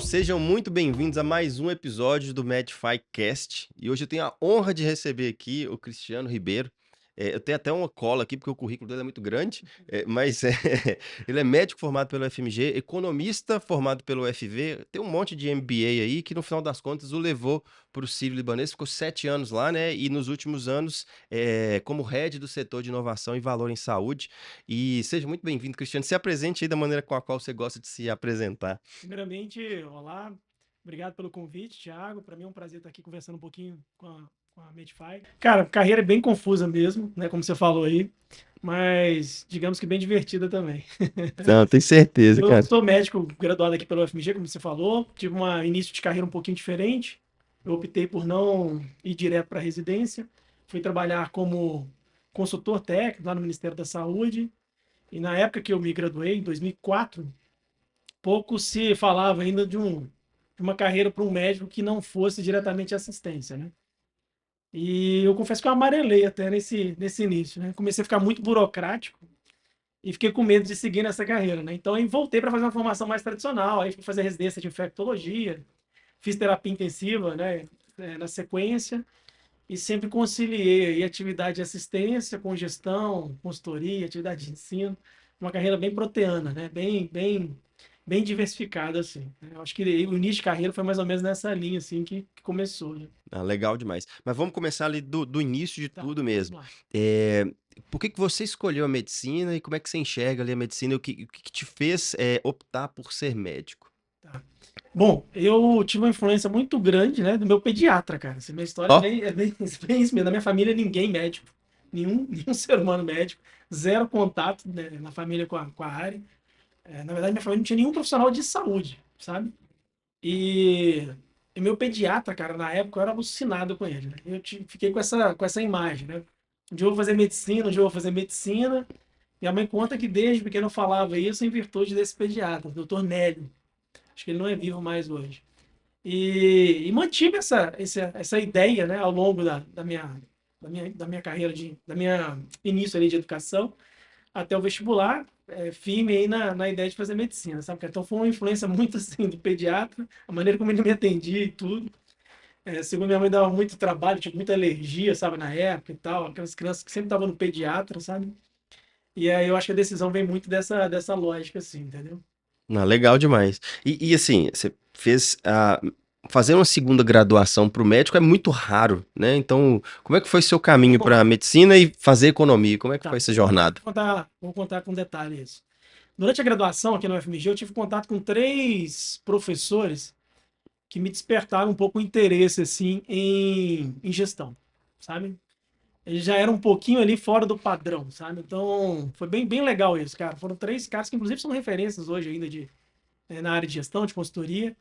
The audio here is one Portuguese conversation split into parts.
sejam muito bem-vindos a mais um episódio do Medify Cast. E hoje eu tenho a honra de receber aqui o Cristiano Ribeiro. Eu tenho até uma cola aqui, porque o currículo dele é muito grande, mas ele é médico formado pelo FMG, economista formado pelo UFV, tem um monte de MBA aí, que no final das contas o levou para o Sírio-Libanês, ficou 7 anos lá, né? E nos últimos anos, como head do setor de inovação e valor em saúde. E seja muito bem-vindo, Cristiano. Se apresente aí da maneira com a qual você gosta de se apresentar. Primeiramente, olá, obrigado pelo convite, Thiago. Para mim é um prazer estar aqui conversando um pouquinho com a Medify. Cara, carreira é bem confusa mesmo, né, como você falou aí, mas digamos que bem divertida também. Não, tenho certeza, Eu cara. sou médico graduado aqui pelo UFMG, como você falou, tive um início de carreira um pouquinho diferente. Eu optei por não ir direto para a residência, fui trabalhar como consultor técnico lá no Ministério da Saúde, e na época que eu me graduei, em 2004, pouco se falava ainda de uma carreira para um médico que não fosse diretamente assistência, né? E eu confesso que eu amarelei até nesse início, né? Comecei a ficar muito burocrático e fiquei com medo de seguir nessa carreira, né? Então, aí voltei para fazer uma formação mais tradicional, aí fui fazer residência de infectologia, fiz terapia intensiva, né? Na sequência, e sempre conciliei aí atividade de assistência com gestão, consultoria, atividade de ensino, uma carreira bem proteana, né? Bem diversificada, assim, né? Eu acho que o início de carreira foi mais ou menos nessa linha, assim, que começou, né? Ah, legal demais. Mas vamos começar ali do início de Tá, tudo vamos mesmo. lá. Eh, por que que você escolheu a medicina e como é que você enxerga ali a medicina? O que te fez, optar por ser médico? Tá. Bom, eu tive uma influência muito grande, né, do meu pediatra, cara. Essa minha história Ó, bem isso mesmo. Na minha família, ninguém médico. Nenhum ser humano médico. Zero contato, né, na família com a área. Na verdade, minha família não tinha nenhum profissional de saúde, sabe? E, e meu pediatra, cara, na época eu era alucinado com ele, né? Fiquei com essa imagem, né? Um dia eu vou fazer medicina, um dia eu vou fazer medicina. Minha mãe conta que desde pequeno eu falava isso em virtude desse pediatra, o doutor Nélio. Acho que ele não é vivo mais hoje. E mantive essa ideia, né, ao longo da minha carreira, da minha início ali de educação, até o vestibular, firme aí na ideia de fazer medicina, sabe? Cara? Então foi uma influência muito assim do pediatra, a maneira como ele me atendia e tudo. Segundo minha mãe, dava muito trabalho, tinha muita alergia, sabe, na época e tal, aquelas crianças que sempre estavam no pediatra, sabe? E aí eu acho que a decisão vem muito dessa lógica, assim, entendeu? não, legal demais. E assim, você fez fazer uma segunda graduação para o médico é muito raro, né? Então, como é que foi seu caminho Bom, para a medicina e fazer economia? Como é que foi tá. essa jornada? Vou contar com detalhe isso. Durante a graduação aqui no UFMG, eu tive contato com três professores que me despertaram um pouco o interesse assim em gestão, sabe? Eles já eram um pouquinho ali fora do padrão, sabe? Então, foi bem legal isso, cara. Foram três caras que, inclusive, são referências hoje ainda na área de gestão, de consultoria.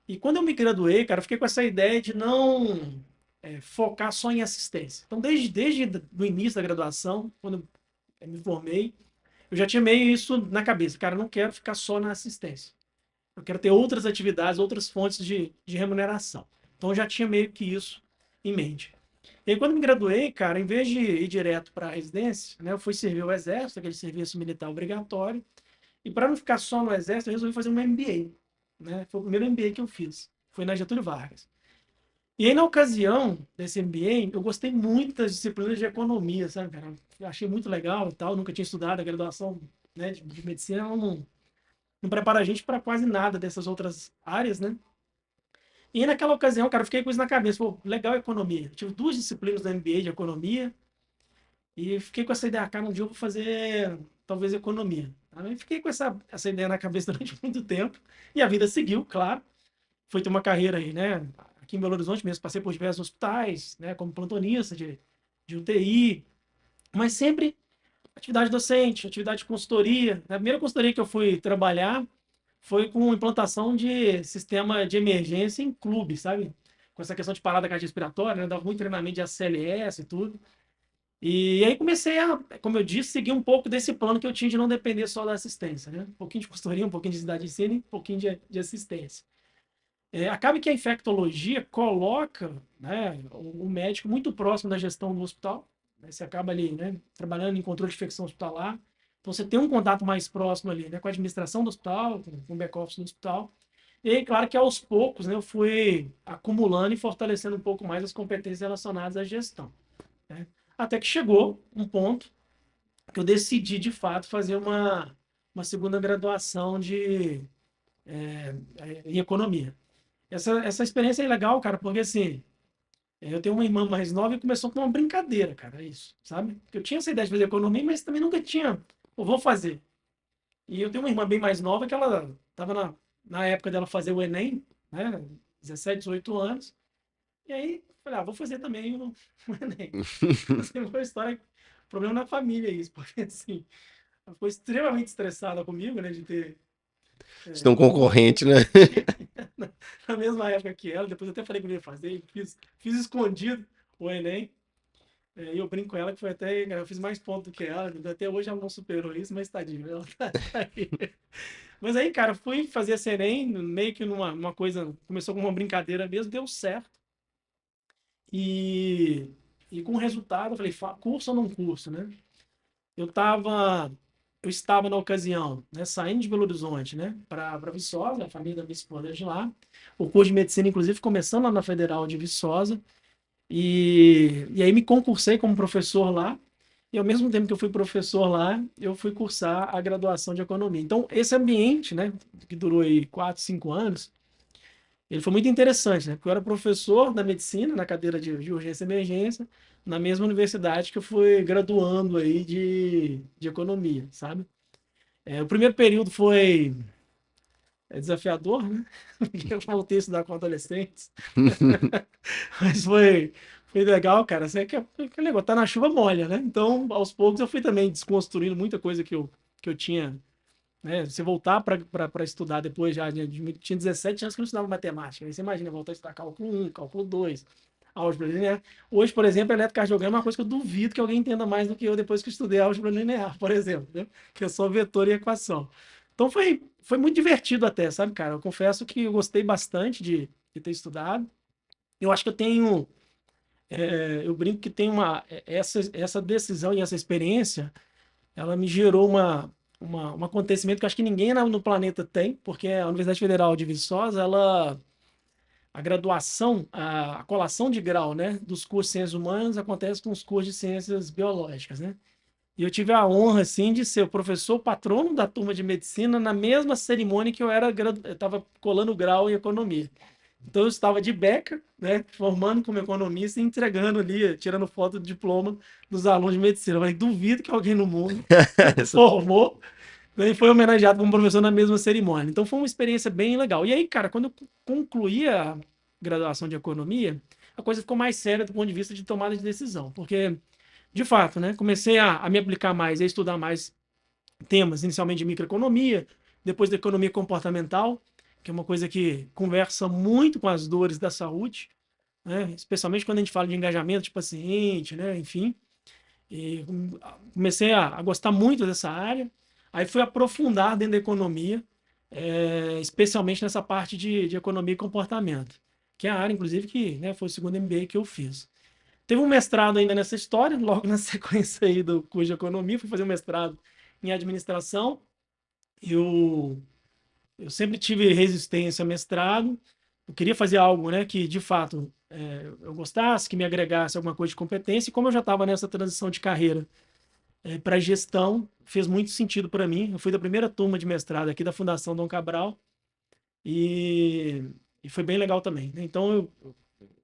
E quando eu me graduei, cara, eu fiquei com essa ideia de não focar só em assistência. Então, desde o início da graduação, quando eu me formei, eu já tinha meio isso na cabeça. Cara, eu não quero ficar só na assistência. Eu quero ter outras atividades, outras fontes de remuneração. Então, eu já tinha meio que isso em mente. E aí, quando me graduei, cara, em vez de ir direto para a residência, né, eu fui servir o exército, aquele serviço militar obrigatório. E para não ficar só no exército, eu resolvi fazer um MBA. Né? Foi o primeiro MBA que eu fiz. Foi na Getúlio Vargas. E aí, na ocasião desse MBA, eu gostei muito das disciplinas de economia, sabe, cara? Eu achei muito legal e tal. Nunca tinha estudado a graduação, né, de medicina, ela não prepara a gente para quase nada dessas outras áreas, né? E naquela ocasião, cara, eu fiquei com isso na cabeça. Pô, legal a economia. Eu tive duas disciplinas do MBA de economia e fiquei com essa ideia, cara, um dia eu vou fazer talvez economia. Aí fiquei com essa ideia na cabeça durante muito tempo e a vida seguiu, claro. Foi ter uma carreira aí, né? Aqui em Belo Horizonte mesmo, passei por diversos hospitais, né? Como plantonista de UTI, mas sempre atividade docente, atividade de consultoria. A primeira consultoria que eu fui trabalhar foi com implantação de sistema de emergência em clube, sabe? Com essa questão de parada cardiorrespiratória, né? Dava muito treinamento de ACLS e tudo. E aí comecei a, como eu disse, seguir um pouco desse plano que eu tinha de não depender só da assistência, né? Um pouquinho de consultoria, um pouquinho de cidade de ensino e um pouquinho de assistência. Acaba que a infectologia coloca, né, o médico muito próximo da gestão do hospital. Né? Você acaba ali, né, trabalhando em controle de infecção hospitalar. Então você tem um contato mais próximo ali, né, com a administração do hospital, com o back-office do hospital. E aí, claro que aos poucos, né, eu fui acumulando e fortalecendo um pouco mais as competências relacionadas à gestão, né? Até que chegou um ponto que eu decidi, de fato, fazer uma segunda graduação em economia. Essa experiência é legal, cara, porque assim, eu tenho uma irmã mais nova e começou com uma brincadeira, cara, isso, sabe? Eu tinha essa ideia de fazer economia, mas também nunca tinha, eu vou fazer. E eu tenho uma irmã bem mais nova que ela estava na época dela fazer o Enem, né? 17, 18 anos. E aí, falei, vou fazer também o Enem. Assim, foi uma história, problema na família isso, porque assim, ela ficou extremamente estressada comigo, né, de ter Estão concorrente, né? na mesma época que ela. Depois eu até falei que eu ia fazer, fiz escondido o Enem. E eu brinco com ela que foi até, eu fiz mais ponto do que ela, até hoje ela não superou isso, mas tadinho, ela tá aí. Mas aí, cara, fui fazer esse Enem, meio que numa coisa, começou com uma brincadeira mesmo, deu certo. E, e com o resultado, eu falei, curso ou não curso, né? Eu tava, eu estava na ocasião, né, saindo de Belo Horizonte, né, para Viçosa, a família da minha esposa é de lá. O curso de medicina, inclusive, começando lá na Federal de Viçosa. E aí me concursei como professor lá. E ao mesmo tempo que eu fui professor lá, eu fui cursar a graduação de economia. Então, esse ambiente, né, que durou aí 4, 5 anos, ele foi muito interessante, né? Porque eu era professor da medicina, na cadeira de urgência e emergência, na mesma universidade que eu fui graduando aí de economia, sabe? O primeiro período foi desafiador, né? Porque eu voltei a estudar com adolescentes. Mas foi legal, cara. Assim, que negócio, tá na chuva molha, né? Então, aos poucos, eu fui também desconstruindo muita coisa que eu tinha, né? Você voltar para estudar depois já, tinha 17 anos que eu não estudava matemática. Aí você imagina, voltar a estudar cálculo 1, cálculo 2, álgebra linear. Hoje, por exemplo, eletrocardiograma é uma coisa que eu duvido que alguém entenda mais do que eu depois que eu estudei álgebra linear, por exemplo, né? Que é só vetor e equação. Então foi muito divertido até, sabe, cara? Eu confesso que eu gostei bastante de ter estudado. Eu acho que eu tenho eu brinco que tem essa decisão e essa experiência, ela me gerou um acontecimento que eu acho que ninguém no planeta tem, porque a Universidade Federal de Viçosa, a graduação, a colação de grau, né, dos cursos de ciências humanas acontece com os cursos de ciências biológicas, né? E eu tive a honra, assim, de ser o professor patrono da turma de medicina na mesma cerimônia que eu estava colando grau em economia. Então eu estava de beca, né, formando como economista e entregando ali, tirando foto do diploma dos alunos de medicina. Eu falei, duvido que alguém no mundo Essa- formou, né, e foi homenageado como professor na mesma cerimônia. Então foi uma experiência bem legal. E aí, cara, quando eu concluí a graduação de economia, a coisa ficou mais séria do ponto de vista de tomada de decisão, porque, de fato, né, comecei a me aplicar mais, a estudar mais temas, inicialmente de microeconomia, depois da economia comportamental, que é uma coisa que conversa muito com as dores da saúde, né? Especialmente quando a gente fala de engajamento de paciente, né? Enfim. E comecei a gostar muito dessa área. Aí fui aprofundar dentro da economia, especialmente nessa parte de economia e comportamento, que é a área, inclusive, que, né, foi o segundo MBA que eu fiz. Teve um mestrado ainda nessa história, logo na sequência aí do curso de economia, fui fazer um mestrado em administração. Eu, eu sempre tive resistência ao mestrado. Eu queria fazer algo, né, que de fato eu gostasse, que me agregasse alguma coisa de competência. E como eu já estava nessa transição de carreira para gestão, fez muito sentido para mim. Eu fui da primeira turma de mestrado aqui da Fundação Dom Cabral e, e foi bem legal também, né? Então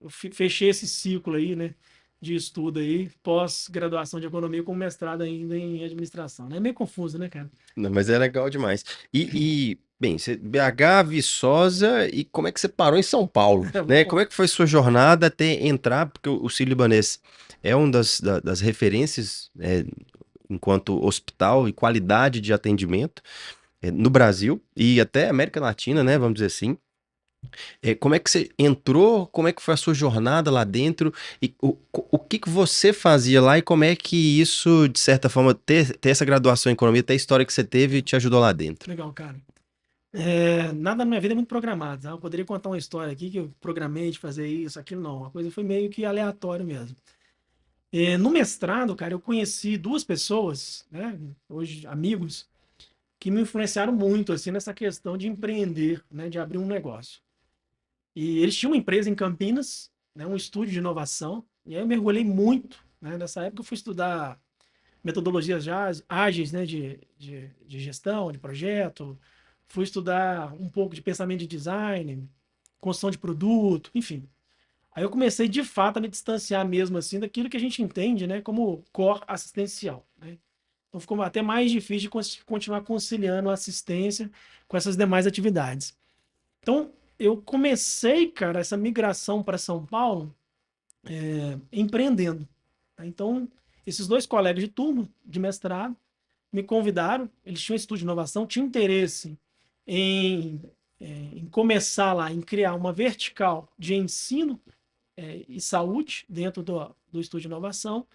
eu fechei esse ciclo aí, né, de estudo aí, pós-graduação de economia com mestrado ainda em administração, né? É meio confuso, né, cara? Não, mas é legal demais. Bem, você, BH, Viçosa, e como é que você parou em São Paulo, né? Como é que foi sua jornada até entrar? Porque o Sírio-Libanês é uma das referências, enquanto hospital e qualidade de atendimento, no Brasil e até América Latina, né? Vamos dizer assim. Como é que você entrou? Como é que foi a sua jornada lá dentro? E o que que você fazia lá e como é que isso, de certa forma, ter essa graduação em economia, ter a história que você teve, te ajudou lá dentro? Legal, cara. Nada na minha vida é muito programado, tá? Eu poderia contar uma história aqui que eu programei de fazer isso, aquilo, não. A coisa foi meio que aleatório mesmo. No mestrado, cara, eu conheci duas pessoas, né? Hoje amigos, que me influenciaram muito assim nessa questão de empreender, né, de abrir um negócio. E eles tinham uma empresa em Campinas, né, um estúdio de inovação, e aí eu mergulhei muito, né, nessa época eu fui estudar metodologias ágeis, né, de gestão, de projeto, fui estudar um pouco de pensamento de design, construção de produto, enfim. Aí eu comecei de fato a me distanciar mesmo assim daquilo que a gente entende, né, como core assistencial, né? Então ficou até mais difícil de continuar conciliando a assistência com essas demais atividades. Então eu comecei, cara, essa migração para São Paulo empreendendo, tá? Então esses dois colegas de turma de mestrado me convidaram, eles tinham um estúdio de inovação, tinham interesse em, em começar lá, em criar uma vertical de ensino e saúde dentro do estúdio de inovação,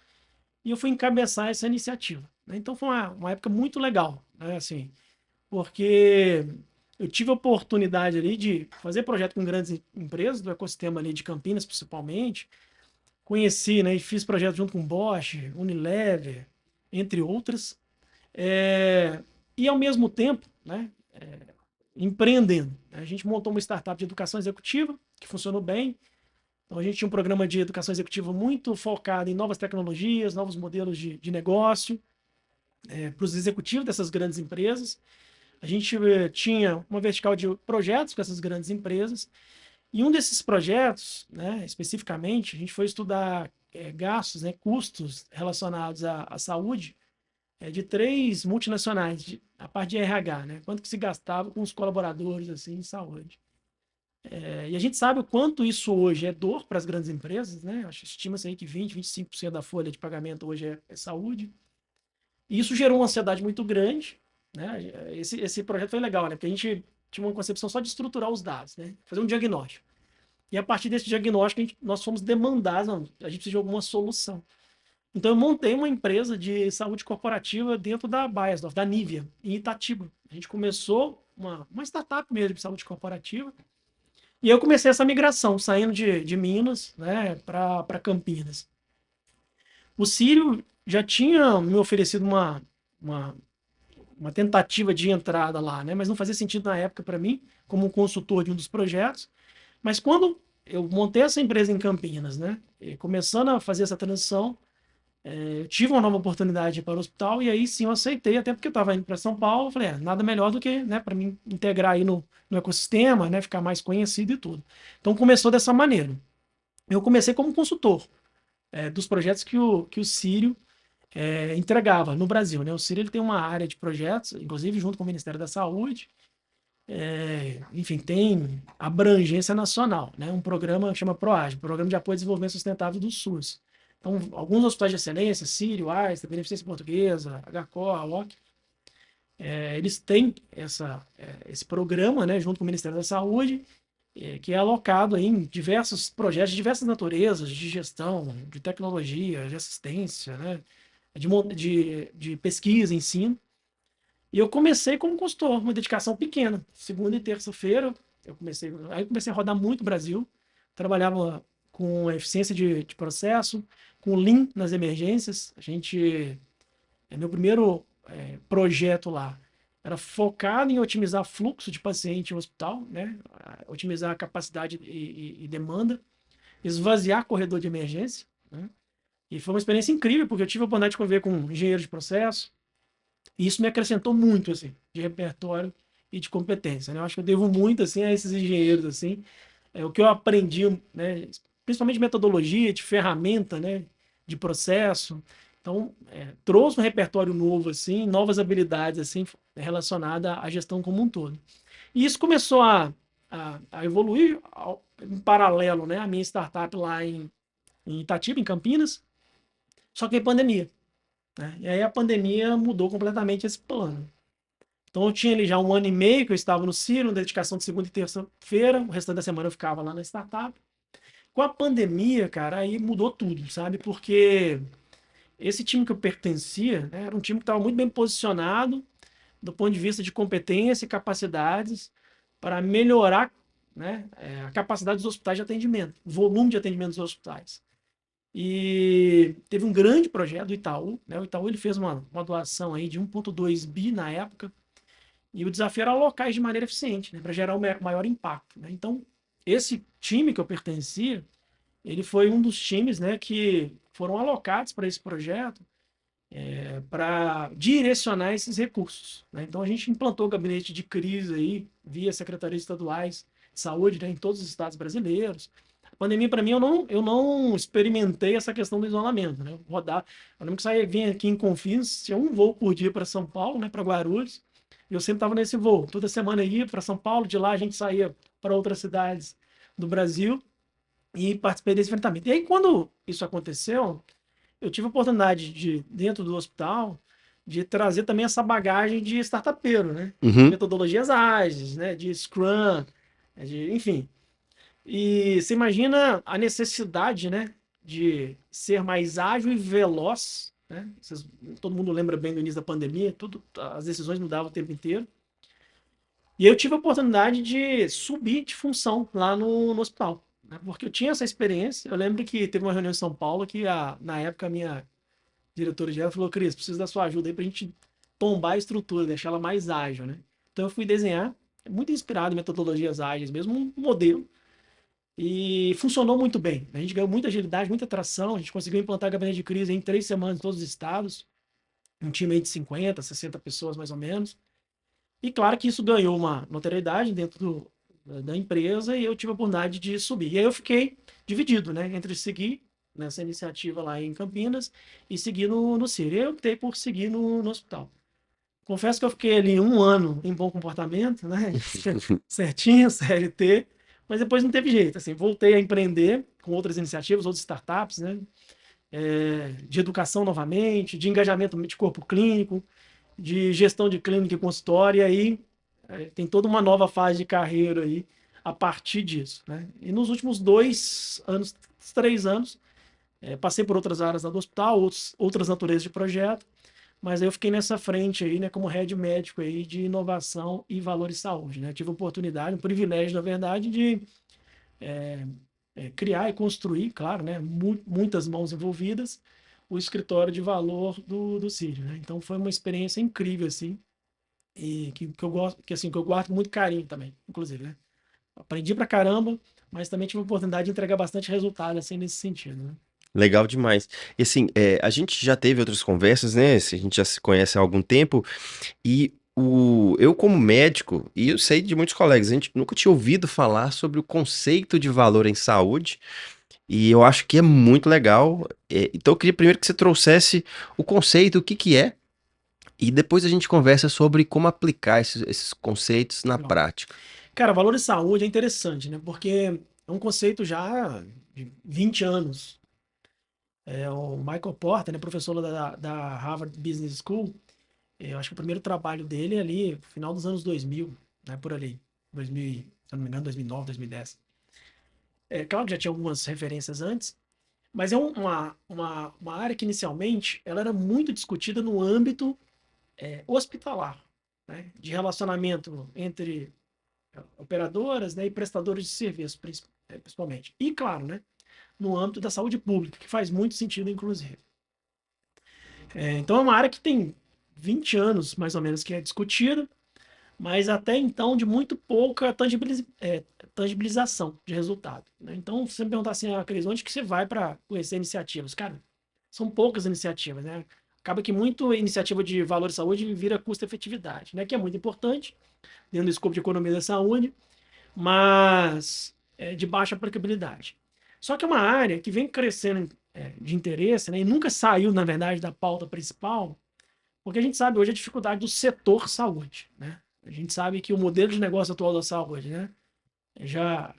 e eu fui encabeçar essa iniciativa, né? Então foi uma época muito legal, né? Assim, porque eu tive a oportunidade ali de fazer projeto com grandes empresas do ecossistema ali de Campinas, principalmente. Conheci, né, e fiz projeto junto com Bosch, Unilever, entre outras. É, e ao mesmo tempo, né, empreendendo. A gente montou uma startup de educação executiva que funcionou bem. Então a gente tinha um programa de educação executiva muito focado em novas tecnologias, novos modelos de negócio para os executivos dessas grandes empresas. A gente tinha uma vertical de projetos com essas grandes empresas. E um desses projetos, né, especificamente, a gente foi estudar gastos, né, custos relacionados à saúde de três multinacionais, a parte de RH, né? Quanto que se gastava com os colaboradores assim, em saúde. E a gente sabe o quanto isso hoje é dor para as grandes empresas, né? Acho que estima-se aí que 25% da folha de pagamento hoje é saúde. E isso gerou uma ansiedade muito grande, né? Esse projeto foi legal, né? Porque a gente tinha uma concepção só de estruturar os dados, né? Fazer um diagnóstico. E a partir desse diagnóstico, nós fomos demandados, não, a gente precisa de alguma solução. Então, eu montei uma empresa de saúde corporativa dentro da Bayersdorf, da Nivea, em Itatiba. A gente começou uma startup mesmo de saúde corporativa. E eu comecei essa migração, saindo de Minas, né, para Campinas. O Círio já tinha me oferecido uma, uma tentativa de entrada lá, né, mas não fazia sentido na época para mim, como um consultor de um dos projetos. Mas quando eu montei essa empresa em Campinas, né, e começando a fazer essa transição, eu tive uma nova oportunidade para o hospital e aí sim eu aceitei, até porque eu estava indo para São Paulo. Falei, nada melhor do que, né, para mim integrar aí no ecossistema, né, ficar mais conhecido e tudo. Então começou dessa maneira. Eu comecei como consultor dos projetos que o Círio entregava no Brasil, né? O Círio ele tem uma área de projetos, inclusive junto com o Ministério da Saúde, enfim, tem abrangência nacional, né? Um programa que chama PROAGE, Programa de Apoio ao Desenvolvimento Sustentável do SUS. Então, alguns hospitais de excelência, Sírio, Einstein, Beneficência Portuguesa, HCOR, AOC, eles têm esse programa, né, junto com o Ministério da Saúde, que é alocado aí em diversos projetos de diversas naturezas, de gestão, de tecnologia, de assistência, né, de pesquisa, ensino. E eu comecei como consultor, uma dedicação pequena. Segunda e terça-feira, aí comecei a rodar muito o Brasil. Trabalhava com eficiência de processo, com Lean nas emergências. Meu primeiro projeto lá era focado em otimizar fluxo de paciente em hospital, né? Otimizar a capacidade e demanda, esvaziar corredor de emergência, né? E foi uma experiência incrível, porque eu tive a oportunidade de conviver com engenheiros de processo, e isso me acrescentou muito, assim, de repertório e de competência, né? Eu acho que eu devo muito, assim, a esses engenheiros, assim, o que eu aprendi, né? Principalmente de metodologia, de ferramenta, né? De processo. Então, trouxe um repertório novo, assim, novas habilidades, assim, relacionadas à gestão como um todo. E isso começou a evoluir em paralelo, né? A minha startup lá em Itatiba, em Campinas, só que em pandemia, né? E aí a pandemia mudou completamente esse plano. Então eu tinha ali já um ano e meio que eu estava no Ciro, dedicação de segunda e terça-feira, o restante da semana eu ficava lá na startup. Com a pandemia, cara, aí mudou tudo, sabe? Porque esse time que eu pertencia, né, era um time que estava muito bem posicionado do ponto de vista de competência e capacidades para melhorar, né, a capacidade dos hospitais de atendimento, o volume de atendimento dos hospitais. E teve um grande projeto do Itaú, né? O Itaú ele fez uma doação aí de 1,2 bi na época, E o desafio era alocar isso de maneira eficiente, né, para gerar o maior impacto, né? Então, esse time que eu pertencia, ele foi um dos times, né, que foram alocados para esse projeto, para direcionar esses recursos, né? Então, a gente implantou o gabinete de crise aí, via secretarias estaduais de saúde, né, em todos os estados brasileiros. A pandemia, para mim, eu não experimentei essa questão do isolamento, né? Rodar. Eu lembro que saía, vinha aqui em Confins, tinha um voo por dia para São Paulo, né, para Guarulhos, e eu sempre estava nesse voo. Toda semana ia para São Paulo, de lá a gente saía para outras cidades do Brasil e participei desse enfrentamento. E aí, quando isso aconteceu, eu tive a oportunidade de, dentro do hospital, de trazer também essa bagagem de startupeiro, né? De Uhum. metodologias ágeis, né? De Scrum, enfim. E você imagina a necessidade, né? De ser mais ágil e veloz, né? Todo mundo lembra bem do início da pandemia, tudo, as decisões mudavam o tempo inteiro. E eu tive a oportunidade de subir de função lá no hospital, né? Porque eu tinha essa experiência. Eu lembro que teve uma reunião em São Paulo que, na época, a minha diretora geral falou: Cris, preciso da sua ajuda aí para a gente tombar a estrutura, deixar ela mais ágil, né? Então eu fui desenhar, muito inspirado em metodologias ágeis, mesmo um modelo, e funcionou muito bem. A gente ganhou muita agilidade, muita tração, a gente conseguiu implantar a gabinete de crise em 3 semanas em todos os estados, um time aí de 50, 60 pessoas mais ou menos. E claro que isso ganhou uma notoriedade dentro da empresa e eu tive a oportunidade de subir. E aí eu fiquei dividido, né, entre seguir nessa iniciativa lá em Campinas e seguir no Círio. Eu optei por seguir no hospital. Confesso que eu fiquei ali um ano em bom comportamento, né, certinho, CLT, mas depois não teve jeito. Assim, voltei a empreender com outras iniciativas, outras startups, né, de educação novamente, de engajamento de corpo clínico, de gestão de clínica e consultório, e aí tem toda uma nova fase de carreira aí a partir disso, né? E nos últimos 2 anos, 3 anos, passei por outras áreas do hospital, outras naturezas de projeto, mas aí eu fiquei nessa frente aí, né, como head médico aí de inovação e valores de saúde, né? Tive a oportunidade, um privilégio, na verdade, de criar e construir, claro, né, muitas mãos envolvidas, o escritório de valor do Círio, né? Então foi uma experiência incrível, assim, e que eu gosto, que assim, que eu guardo com muito carinho também, inclusive, né? Aprendi pra caramba, mas também tive a oportunidade de entregar bastante resultado, assim, nesse sentido, né? Legal demais. E assim, a gente já teve outras conversas, né? A gente já se conhece há algum tempo. E eu, como médico, e eu sei de muitos colegas, a gente nunca tinha ouvido falar sobre o conceito de valor em saúde. E eu acho que é muito legal. Então, eu queria primeiro que você trouxesse o conceito, o que que é, e depois a gente conversa sobre como aplicar esses conceitos na Legal. prática. Cara, valor de saúde é interessante, né? Porque é um conceito já de 20 anos. O Michael Porter, né, professor da Harvard Business School, eu acho que o primeiro trabalho dele é ali, final dos anos 2000, né, por ali, 2000, se eu não me engano, 2009, 2010. Claro que já tinha algumas referências antes, mas é uma área que inicialmente ela era muito discutida no âmbito hospitalar, né, de relacionamento entre operadoras, né, e prestadores de serviço, principalmente. E, claro, né, no âmbito da saúde pública, que faz muito sentido, inclusive. Então, é uma área que tem 20 anos, mais ou menos, que é discutida, mas até então de muito pouca tangibilização de resultado, né? Então, se você me perguntar assim, Cris, onde que você vai para conhecer iniciativas? Cara, são poucas iniciativas, né? Acaba que muito iniciativa de valor de saúde vira custo-efetividade, né? Que é muito importante dentro do escopo de economia da saúde, mas é de baixa aplicabilidade. Só que é uma área que vem crescendo de interesse, né? E nunca saiu, na verdade, da pauta principal, porque a gente sabe hoje a dificuldade do setor saúde, né? A gente sabe que o modelo de negócio atual da saúde, né, já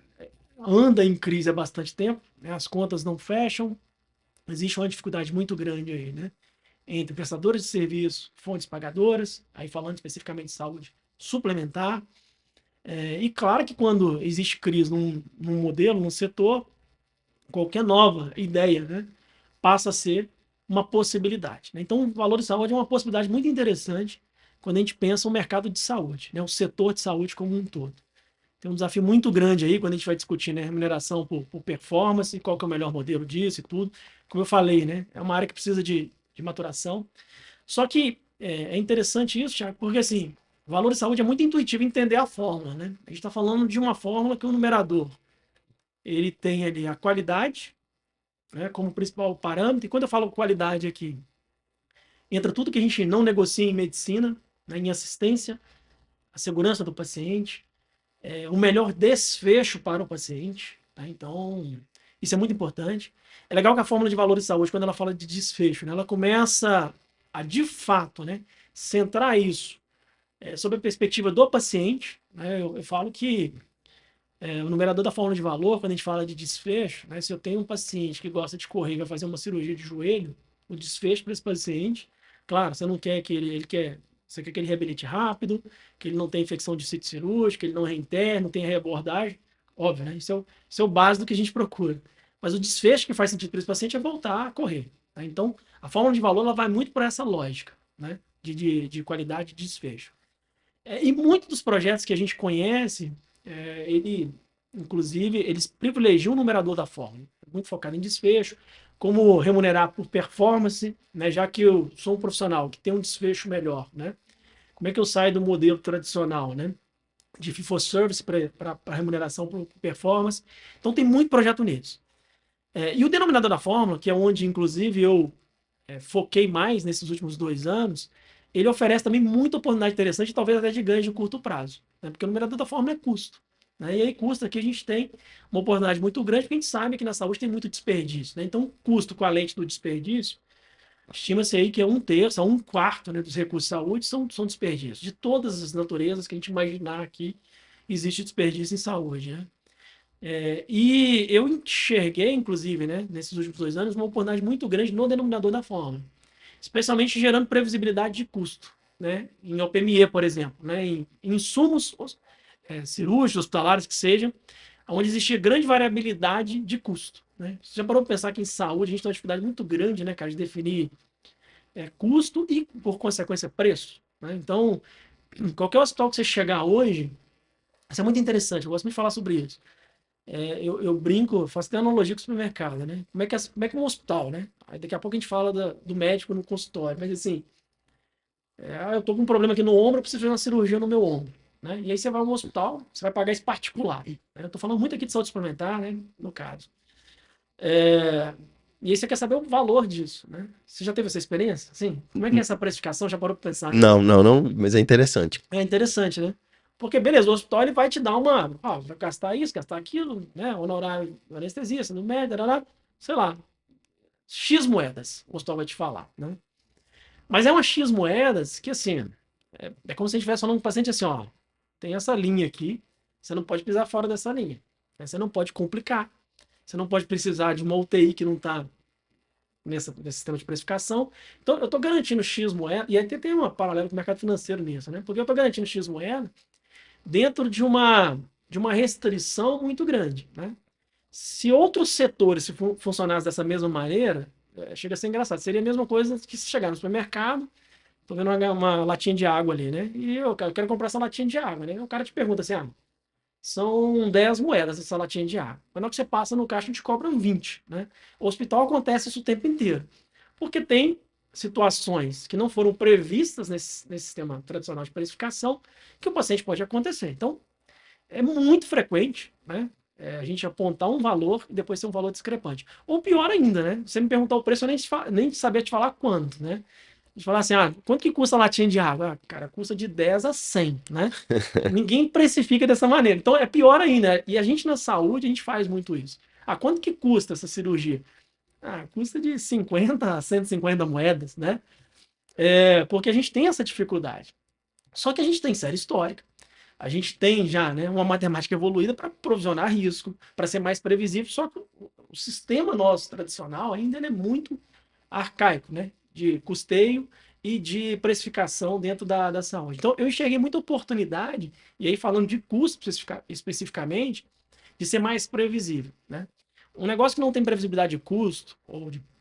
anda em crise há bastante tempo, né? As contas não fecham, existe uma dificuldade muito grande aí, né? Entre prestadores de serviço, fontes pagadoras, aí falando especificamente de saúde suplementar. E claro que quando existe crise num modelo, num setor, qualquer nova ideia, né, passa a ser uma possibilidade, né? Então, o valor de saúde é uma possibilidade muito interessante quando a gente pensa o mercado de saúde, né, o setor de saúde como um todo. Tem um desafio muito grande aí quando a gente vai discutir, né, remuneração por performance, qual que é o melhor modelo disso e tudo. Como eu falei, né, é uma área que precisa de maturação. Só que é interessante isso, Thiago, porque assim, Valor de saúde é muito intuitivo entender a fórmula, né? A gente está falando de uma fórmula que o numerador ele tem ali a qualidade, né, como principal parâmetro. E quando eu falo qualidade aqui, entra tudo que a gente não negocia em medicina, né, em assistência, a segurança do paciente, o melhor desfecho para o paciente. Tá? Então, isso é muito importante. É legal que a fórmula de valor de saúde, quando ela fala de desfecho, né, ela começa a, de fato, né, centrar isso sob a perspectiva do paciente. Né, eu falo que o numerador da fórmula de valor, quando a gente fala de desfecho, né, se eu tenho um paciente que gosta de correr e vai fazer uma cirurgia de joelho, o desfecho para esse paciente, claro, você não quer que ele quer, você quer que ele reabilite rápido, que ele não tenha infecção de sítio cirúrgico, que ele não reinterne, não tenha reabordagem, óbvio, né? Isso é o básico que a gente procura. Mas o desfecho que faz sentido para esse paciente é voltar a correr. Tá? Então, a fórmula de valor ela vai muito por essa lógica, né? De qualidade de desfecho. E muitos dos projetos que a gente conhece, inclusive, eles privilegiam o numerador da fórmula, muito focado em desfecho, como remunerar por performance, né? Já que eu sou um profissional que tem um desfecho melhor, né? Como é que eu saio do modelo tradicional, né? De fee for service para remuneração por performance. Então, tem muito projeto nisso. E o denominador da fórmula, que é onde, inclusive, eu foquei mais nesses últimos 2 anos, ele oferece também muita oportunidade interessante, talvez até de ganho de curto prazo, né? Porque o numerador da fórmula é custo. Né? E aí, custo aqui a gente tem uma oportunidade muito grande, porque a gente sabe que na saúde tem muito desperdício. Né? Então, custo com a lente do desperdício, estima-se aí que é 1/3, 1/4, né, dos recursos de saúde são desperdícios. De todas as naturezas que a gente imaginar aqui, existe desperdício em saúde. Né? E eu enxerguei, inclusive, né, nesses últimos 2 anos, uma oportunidade muito grande no denominador da fórmula, especialmente gerando previsibilidade de custo, né, em OPME, por exemplo, né, em insumos cirúrgicos, hospitalares, que sejam, onde existia grande variabilidade de custo. Né. Você já parou para pensar que em saúde a gente tem uma dificuldade muito grande, né, cara, de definir custo e, por consequência, preço. Né. Então, qualquer hospital que você chegar hoje, isso é muito interessante, eu gosto muito de falar sobre isso. Eu brinco, faço até analogia com o supermercado, né? Como é que é um hospital, né? Aí daqui a pouco a gente fala do médico no consultório, mas assim, eu tô com um problema aqui no ombro, eu preciso fazer uma cirurgia no meu ombro, né? E aí você vai ao hospital, você vai pagar esse particular. Né? Eu tô falando muito aqui de saúde suplementar, né? No caso. É, e aí você quer saber o valor disso, né? Você já teve essa experiência? Assim, como é que é essa precificação? Já parou para pensar nisso? Não, não, não, mas é interessante. É interessante, né? Porque, beleza, o hospital ele vai te dar uma. Vai gastar isso, gastar aquilo, né? Honorário do anestesista, no médico, sei lá, X moedas, o hospital vai te falar, né? Mas é uma X moedas que, assim, é como se a gente estivesse falando com o paciente assim: ó, tem essa linha aqui, você não pode pisar fora dessa linha, né? Você não pode complicar, você não pode precisar de uma UTI que não está nesse sistema de precificação. Então, eu estou garantindo X moeda, e aí tem uma paralela com o mercado financeiro nisso, né? Porque eu estou garantindo X moeda dentro de uma restrição muito grande. Né? Se outros setores se funcionassem dessa mesma maneira, chega a ser engraçado. Seria a mesma coisa que se chegar no supermercado, tô vendo uma latinha de água ali, né? E eu quero comprar essa latinha de água, né? O cara te pergunta assim, são 10 moedas essa latinha de água. Mas na hora que você passa no caixa, te cobram 20, né? O hospital acontece isso o tempo inteiro. Porque tem situações que não foram previstas nesse sistema tradicional de precificação que o paciente pode acontecer. Então, é muito frequente, né? A gente apontar um valor e depois ter um valor discrepante. Ou pior ainda, né? Você me perguntar o preço, eu nem saber te falar quanto, né? A gente falar assim, quanto que custa a latinha de água? Cara, custa de 10 a 100, né? Ninguém precifica dessa maneira. Então é pior ainda. E a gente na saúde, a gente faz muito isso. Quanto que custa essa cirurgia? Custa de 50 a 150 moedas, né? Porque a gente tem essa dificuldade. Só que a gente tem série histórica. A gente tem já, né, uma matemática evoluída para provisionar risco, para ser mais previsível, só que o sistema nosso tradicional ainda é muito arcaico, né, de custeio e de precificação dentro da saúde. Então, eu enxerguei muita oportunidade, e aí falando de custo especificamente, de ser mais previsível. Né? Um negócio que não tem previsibilidade de custo,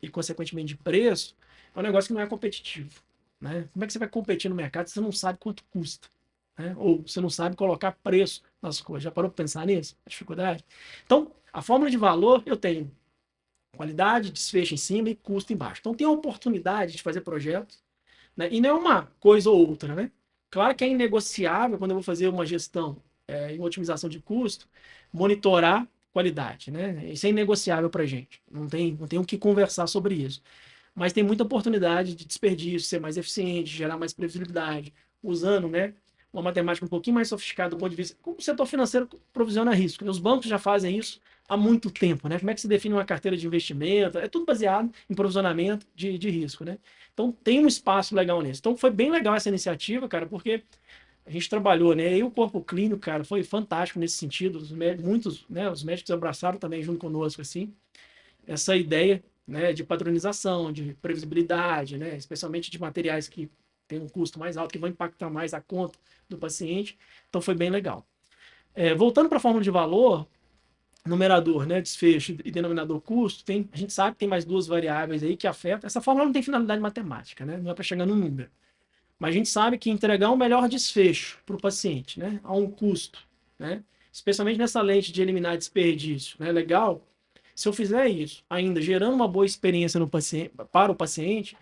e consequentemente de preço, é um negócio que não é competitivo. Né? Como é que você vai competir no mercado se você não sabe quanto custa? Né? Ou você não sabe colocar preço nas coisas. Já parou para pensar nisso? A dificuldade? Então, a fórmula de valor, eu tenho qualidade, desfecho em cima e custo embaixo. Então, tem a oportunidade de fazer projetos, né? E não é uma coisa ou outra, né? Claro que é inegociável quando eu vou fazer uma gestão em otimização de custo, monitorar qualidade, né? Isso é inegociável para a gente. Não tem o que conversar sobre isso. Mas tem muita oportunidade de desperdício, ser mais eficiente, gerar mais previsibilidade, usando, né, uma matemática um pouquinho mais sofisticada do ponto de vista. Como o setor financeiro provisiona risco, né? Os bancos já fazem isso há muito tempo, né? Como é que se define uma carteira de investimento? É tudo baseado em provisionamento de risco, né? Então tem um espaço legal nisso. Então foi bem legal essa iniciativa, cara, porque a gente trabalhou, né? E o corpo clínico, cara, foi fantástico nesse sentido. Muitos, né? Os médicos abraçaram também junto conosco, assim, essa ideia, né, de padronização, de previsibilidade, né, especialmente de materiais que têm um custo mais alto, que vão impactar mais a conta do paciente. Então foi bem legal. Voltando para a fórmula de valor, numerador, né, desfecho e denominador custo, a gente sabe que tem mais duas variáveis aí que afetam. Essa fórmula não tem finalidade matemática, né, não é para chegar no número. Mas a gente sabe que entregar um melhor desfecho para o paciente, né, a um custo, né, especialmente nessa lente de eliminar desperdício, né, legal. Se eu fizer isso, ainda gerando uma boa experiência no paciente, para o paciente,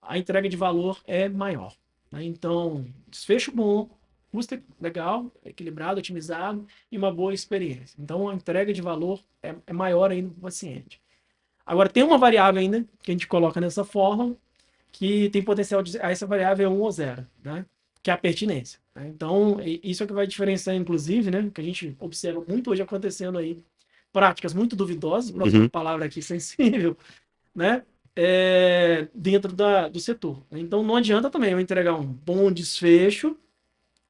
a entrega de valor é maior, né? Então, desfecho bom, custo legal, equilibrado, otimizado e uma boa experiência. Então, a entrega de valor é maior ainda para o paciente. Agora, tem uma variável ainda que a gente coloca nessa fórmula que tem potencial de. Essa variável é 1 ou 0, né? Que é a pertinência, né? Então, isso é o que vai diferenciar, inclusive, né? Que a gente observa muito hoje acontecendo aí. Práticas muito duvidosas, para usar uma Uhum. palavra aqui sensível, né? Dentro do setor. Então, não adianta também eu entregar um bom desfecho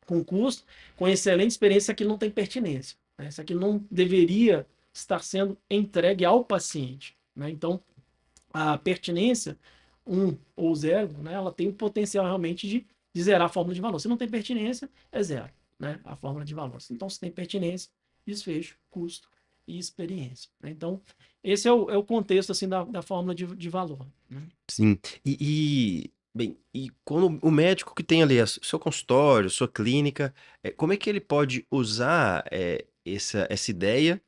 com custo, com excelente experiência, que não tem pertinência, né? Isso aqui não deveria estar sendo entregue ao paciente, né? Então, a pertinência, 1 ou 0, né, ela tem o potencial realmente de zerar a fórmula de valor. Se não tem pertinência, é 0, né, a fórmula de valor. Então, se tem pertinência, desfecho, custo e experiência, né? Então, esse é o contexto assim, da fórmula de valor, né? Sim. Bem, e quando o médico que tem ali seu consultório, sua clínica, como é que ele pode usar essa ideia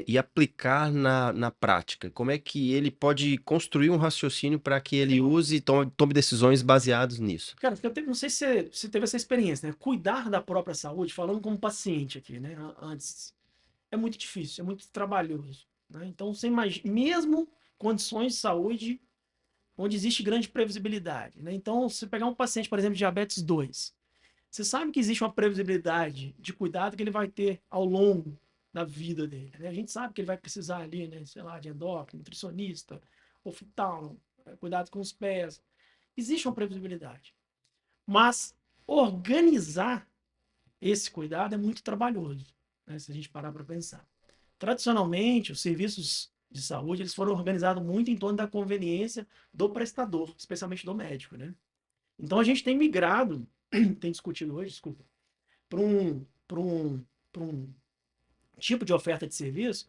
e aplicar na prática? Como é que ele pode construir um raciocínio para que ele use e tome decisões baseadas nisso? Cara, não sei se você teve essa experiência, né? Cuidar da própria saúde, falando como paciente aqui, né? Antes, é muito difícil, é muito trabalhoso, né? Então, você imagina, mesmo condições de saúde onde existe grande previsibilidade, né? Então, se pegar um paciente, por exemplo, de diabetes 2, você sabe que existe uma previsibilidade de cuidado que ele vai ter ao longo da vida dele, né? A gente sabe que ele vai precisar ali, né, sei lá, de endócrino, nutricionista, oftalmo, cuidado com os pés. Existe uma previsibilidade. Mas organizar esse cuidado é muito trabalhoso, né, se a gente parar para pensar. Tradicionalmente, os serviços de saúde eles foram organizados muito em torno da conveniência do prestador, especialmente do médico, né? Então a gente tem migrado, tem discutido hoje, desculpa, para um tipo de oferta de serviço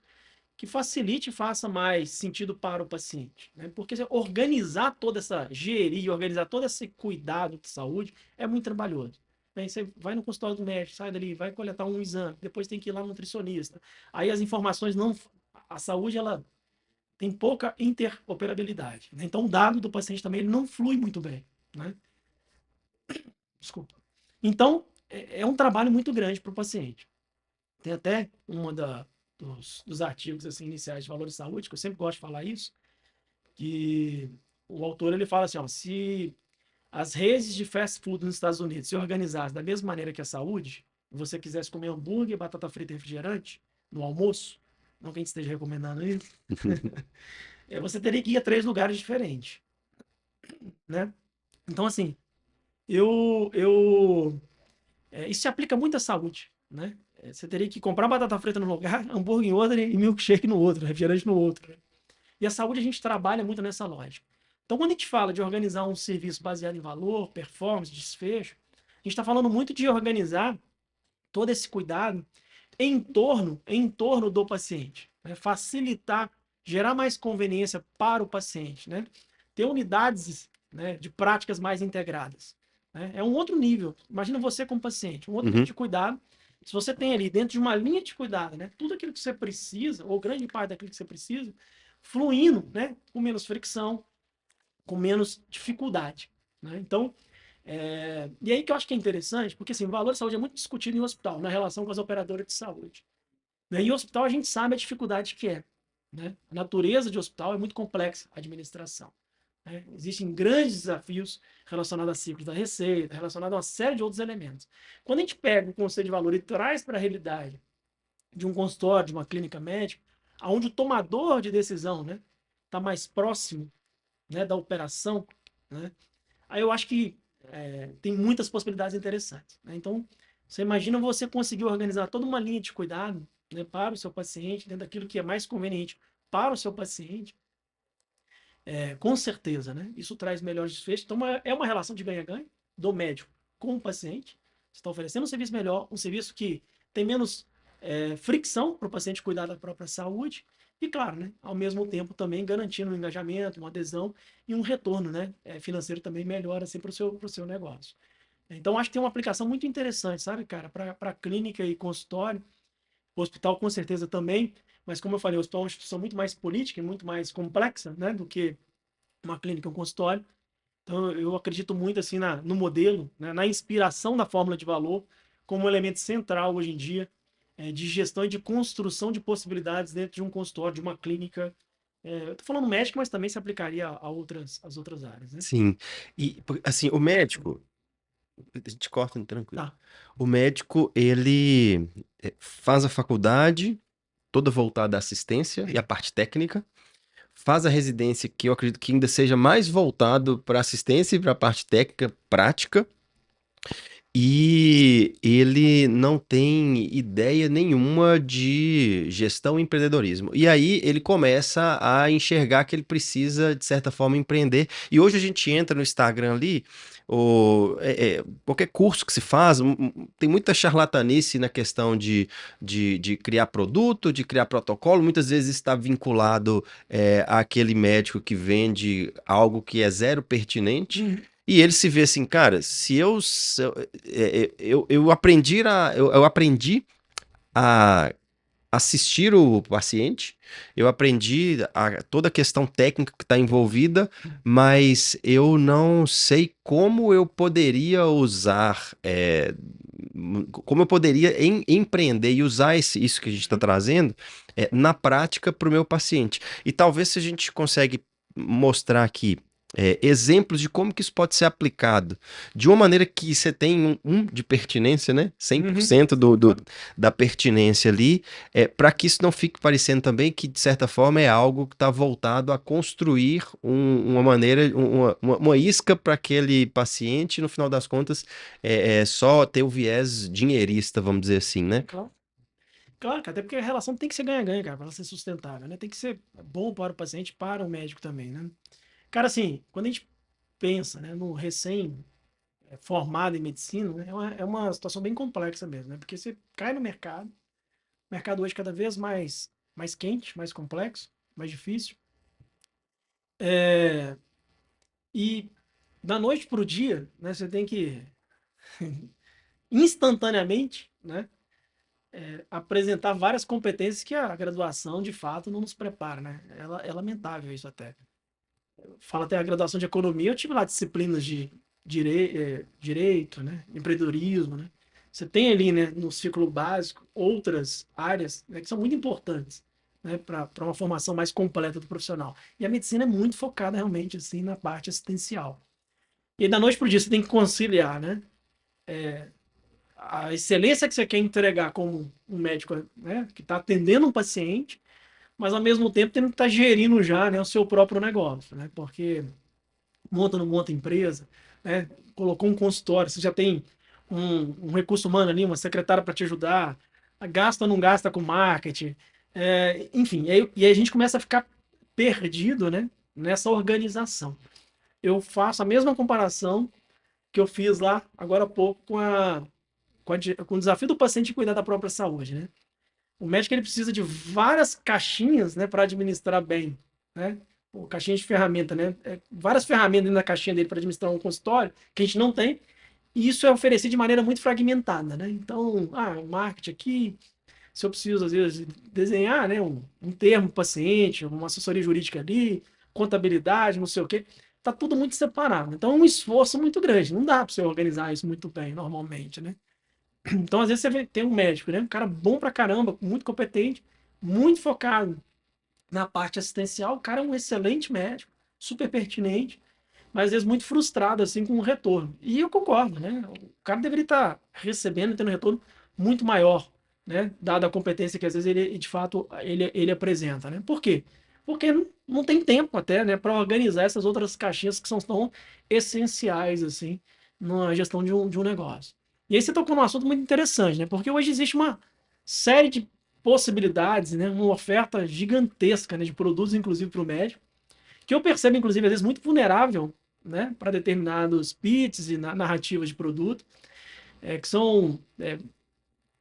que facilite e faça mais sentido para o paciente, né? Porque organizar toda essa gerir, organizar todo esse cuidado de saúde é muito trabalhoso. Aí você vai no consultório do médico, sai dali, vai coletar um exame, depois tem que ir lá no nutricionista. Aí as informações não. A saúde, ela tem pouca interoperabilidade, né? Então o dado do paciente também ele não flui muito bem, né? Desculpa. Então, é um trabalho muito grande para o paciente. Tem até dos artigos assim, iniciais de valor de saúde, que eu sempre gosto de falar isso, que o autor ele fala assim, ó, se as redes de fast food nos Estados Unidos se organizassem da mesma maneira que a saúde, você quisesse comer hambúrguer, batata frita e refrigerante no almoço, não que a gente esteja recomendando isso, você teria que ir a 3 lugares diferentes, né? Então, assim, isso se aplica muito à saúde, né? Você teria que comprar batata frita num lugar, hambúrguer em outro e milkshake no outro, refrigerante no outro, né? E a saúde a gente trabalha muito nessa lógica. Então, quando a gente fala de organizar um serviço baseado em valor, performance, desfecho, a gente está falando muito de organizar todo esse cuidado em torno do paciente, né? Facilitar, gerar mais conveniência para o paciente, né? Ter unidades, né, de práticas mais integradas, né? É um outro nível. Imagina você como paciente, um outro nível Uhum. de cuidado. Se você tem ali dentro de uma linha de cuidado, né, tudo aquilo que você precisa, ou grande parte daquilo que você precisa, fluindo, né, com menos fricção, com menos dificuldade, né? Então, E aí que eu acho que é interessante, porque assim, o valor de saúde é muito discutido em hospital, na relação com as operadoras de saúde. Né? E o hospital a gente sabe a dificuldade que é. Né? A natureza de hospital é muito complexa, a administração. Né? Existem grandes desafios relacionados a ciclos da receita, relacionados a uma série de outros elementos. Quando a gente pega o conceito de valor e traz para a realidade de um consultório, de uma clínica médica, onde o tomador de decisão está mais próximo da operação, né? Aí eu acho que tem muitas possibilidades interessantes. Né? Então, você imagina você conseguir organizar toda uma linha de cuidado para o seu paciente, dentro daquilo que é mais conveniente para o seu paciente, com certeza, né? Isso traz melhores desfechos. Então, é uma relação de ganha-ganha do médico com o paciente. Você está oferecendo um serviço melhor, um serviço que tem menos fricção para o paciente cuidar da própria saúde. E, claro, né, ao mesmo tempo também garantindo um engajamento, uma adesão e um retorno financeiro também melhor assim, para o seu negócio. Então, acho que tem uma aplicação muito interessante, sabe, cara, para clínica e consultório. O hospital, com certeza, também. Mas, como eu falei, o hospital é uma instituição muito mais política e muito mais complexa, né, do que uma clínica, um consultório. Então, eu acredito muito assim no modelo, né, na inspiração da fórmula de valor como um elemento central hoje em dia de gestão e de construção de possibilidades dentro de um consultório, de uma clínica. Eu estou falando médico, mas também se aplicaria às outras áreas, né? Sim. E, assim, o médico, a gente corta tranquilo. Tá. O médico, ele faz a faculdade toda voltada à assistência e à parte técnica, faz a residência, que eu acredito que ainda seja mais voltado para assistência e para a parte técnica prática, e ele não tem ideia nenhuma de gestão e empreendedorismo. E aí ele começa a enxergar que ele precisa, de certa forma, empreender. E hoje a gente entra no Instagram ali, qualquer curso que se faz, tem muita charlatanice na questão de criar produto, de criar protocolo. Muitas vezes está vinculado àquele médico que vende algo que é zero pertinente. E ele se vê assim, cara, eu aprendi a assistir o paciente, eu aprendi toda a questão técnica que está envolvida, mas eu não sei como eu poderia usar, como eu poderia empreender e usar isso que a gente está trazendo na prática para o meu paciente. E talvez se a gente consegue mostrar aqui exemplos de como que isso pode ser aplicado de uma maneira que você tem de pertinência, né? 100% da pertinência ali, para que isso não fique parecendo também que, de certa forma, é algo que está voltado a construir uma maneira, uma isca para aquele paciente, e no final das contas, só ter o viés dinheirista, vamos dizer assim, né? Claro. Claro, cara, até porque a relação tem que ser ganha-ganha, cara, para ela ser sustentável, né? Tem que ser bom para o paciente, para o médico também, né? Cara, assim, quando a gente pensa, né, no recém-formado em medicina, né, é uma situação bem complexa mesmo, né? Porque você cai no mercado, o mercado hoje cada vez mais quente, mais complexo, mais difícil. E da noite para o dia, né, você tem que instantaneamente, né, apresentar várias competências que a graduação de fato não nos prepara, né? É lamentável isso até. Fala até a graduação de economia, eu tive lá disciplinas de direito, né, empreendedorismo, né? Você tem ali, né, no ciclo básico outras áreas, né, que são muito importantes, né, para uma formação mais completa do profissional. E a medicina é muito focada realmente assim na parte assistencial. E da noite para o dia você tem que conciliar, né, a excelência que você quer entregar como um médico, né, que está atendendo um paciente, mas ao mesmo tempo tendo que estar gerindo já, né, o seu próprio negócio, né, porque monta ou não monta empresa, né, colocou um consultório, você já tem um recurso humano ali, uma secretária para te ajudar, gasta ou não gasta com marketing, enfim, e aí a gente começa a ficar perdido, né, nessa organização. Eu faço a mesma comparação que eu fiz lá agora há pouco com o desafio do paciente cuidar da própria saúde, né? O médico ele precisa de várias caixinhas, né, para administrar bem, né? O caixinha de ferramenta, né? Várias ferramentas dentro da caixinha dele para administrar um consultório que a gente não tem. E isso é oferecido de maneira muito fragmentada, né? Então, marketing aqui, se eu preciso, às vezes, desenhar, né, um termo paciente, uma assessoria jurídica ali, contabilidade, não sei o quê, tá tudo muito separado. Então é um esforço muito grande. Não dá para você organizar isso muito bem, normalmente, né? Então, às vezes, tem um médico, né? Um cara bom pra caramba, muito competente, muito focado na parte assistencial. O cara é um excelente médico, super pertinente, mas às vezes muito frustrado assim com o retorno. E eu concordo, né? O cara deveria estar recebendo e tendo um retorno muito maior, né? Dada a competência que às vezes ele de fato ele apresenta, né? Por quê? Porque não tem tempo até, né, para organizar essas outras caixinhas que são tão essenciais assim na gestão de um negócio. E aí você tocou num assunto muito interessante, né? Porque hoje existe uma série de possibilidades, né? Uma oferta gigantesca, né, de produtos, inclusive para o médico, que eu percebo, inclusive, às vezes muito vulnerável, né, para determinados pitches e narrativas de produto, que são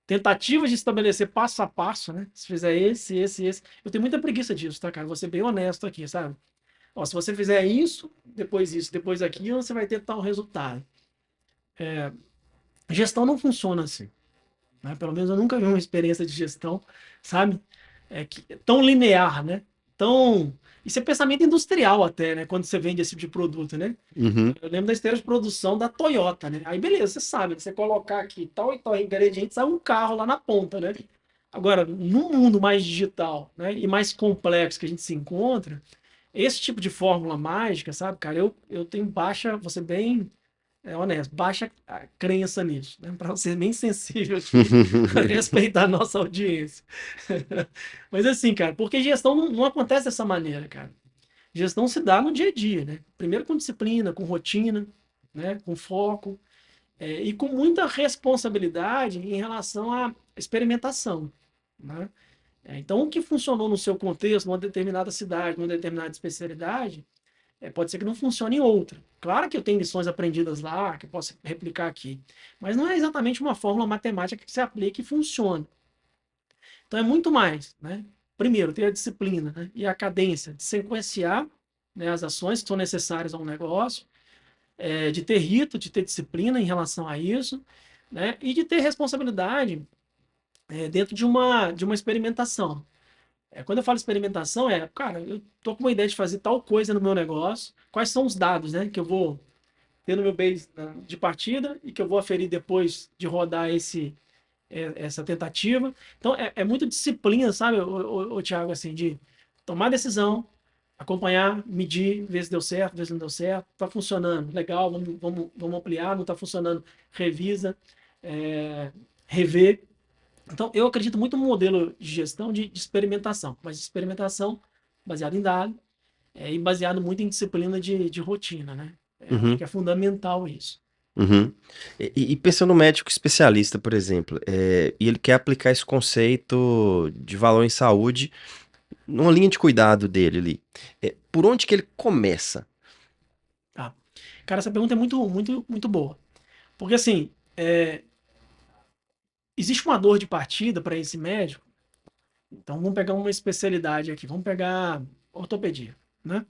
tentativas de estabelecer passo a passo, né? Se fizer esse. Eu tenho muita preguiça disso, tá, cara? Vou ser bem honesto aqui, sabe? Ó, se você fizer isso, depois aquilo, você vai ter tal resultado. Gestão não funciona assim, né? Pelo menos eu nunca vi uma experiência de gestão, sabe? Tão linear, né? Tão. Isso é pensamento industrial até, né? Quando você vende esse tipo de produto, né? Uhum. Eu lembro da esteira de produção da Toyota, né? Aí beleza, você sabe, né? Você colocar aqui tal e tal ingrediente, sai um carro lá na ponta, né? Agora, no mundo mais digital, né? E mais complexo que a gente se encontra, esse tipo de fórmula mágica, sabe, cara, eu tenho baixa, vou ser bem honesto, baixa a crença nisso, né? Para ser bem sensível aqui, respeitar a nossa audiência. Mas assim, cara, porque gestão não acontece dessa maneira, cara. Gestão se dá no dia a dia, né? Primeiro com disciplina, com rotina, né? Com foco, e com muita responsabilidade em relação à experimentação, né? Então, o que funcionou no seu contexto, numa determinada cidade, numa determinada especialidade, pode ser que não funcione em outra. Claro que eu tenho lições aprendidas lá, que eu posso replicar aqui, mas não é exatamente uma fórmula matemática que se aplique e funcione. Então, é muito mais, né? Primeiro, ter a disciplina, né, e a cadência de sequenciar, né, as ações que são necessárias a um negócio, de ter rito, de ter disciplina em relação a isso, né, e de ter responsabilidade dentro de uma experimentação. Quando eu falo experimentação, cara, eu tô com uma ideia de fazer tal coisa no meu negócio, quais são os dados, né, que eu vou ter no meu base, né, de partida e que eu vou aferir depois de rodar essa tentativa. Então, é muito disciplina, sabe, o Thiago, assim, de tomar decisão, acompanhar, medir, ver se deu certo, ver se não deu certo, tá funcionando, legal, vamos ampliar, não tá funcionando, revisa, rever. Então, eu acredito muito no modelo de gestão de experimentação, mas experimentação baseada em dados e baseado muito em disciplina de rotina, né? Acho Uhum. que é fundamental isso. Uhum. E pensando no médico especialista, por exemplo, e ele quer aplicar esse conceito de valor em saúde numa linha de cuidado dele ali. Por onde que ele começa? Tá? Cara, essa pergunta é muito, muito, muito boa. Porque, assim, existe uma dor de partida para esse médico. Então, vamos pegar uma especialidade aqui. Vamos pegar ortopedia, né?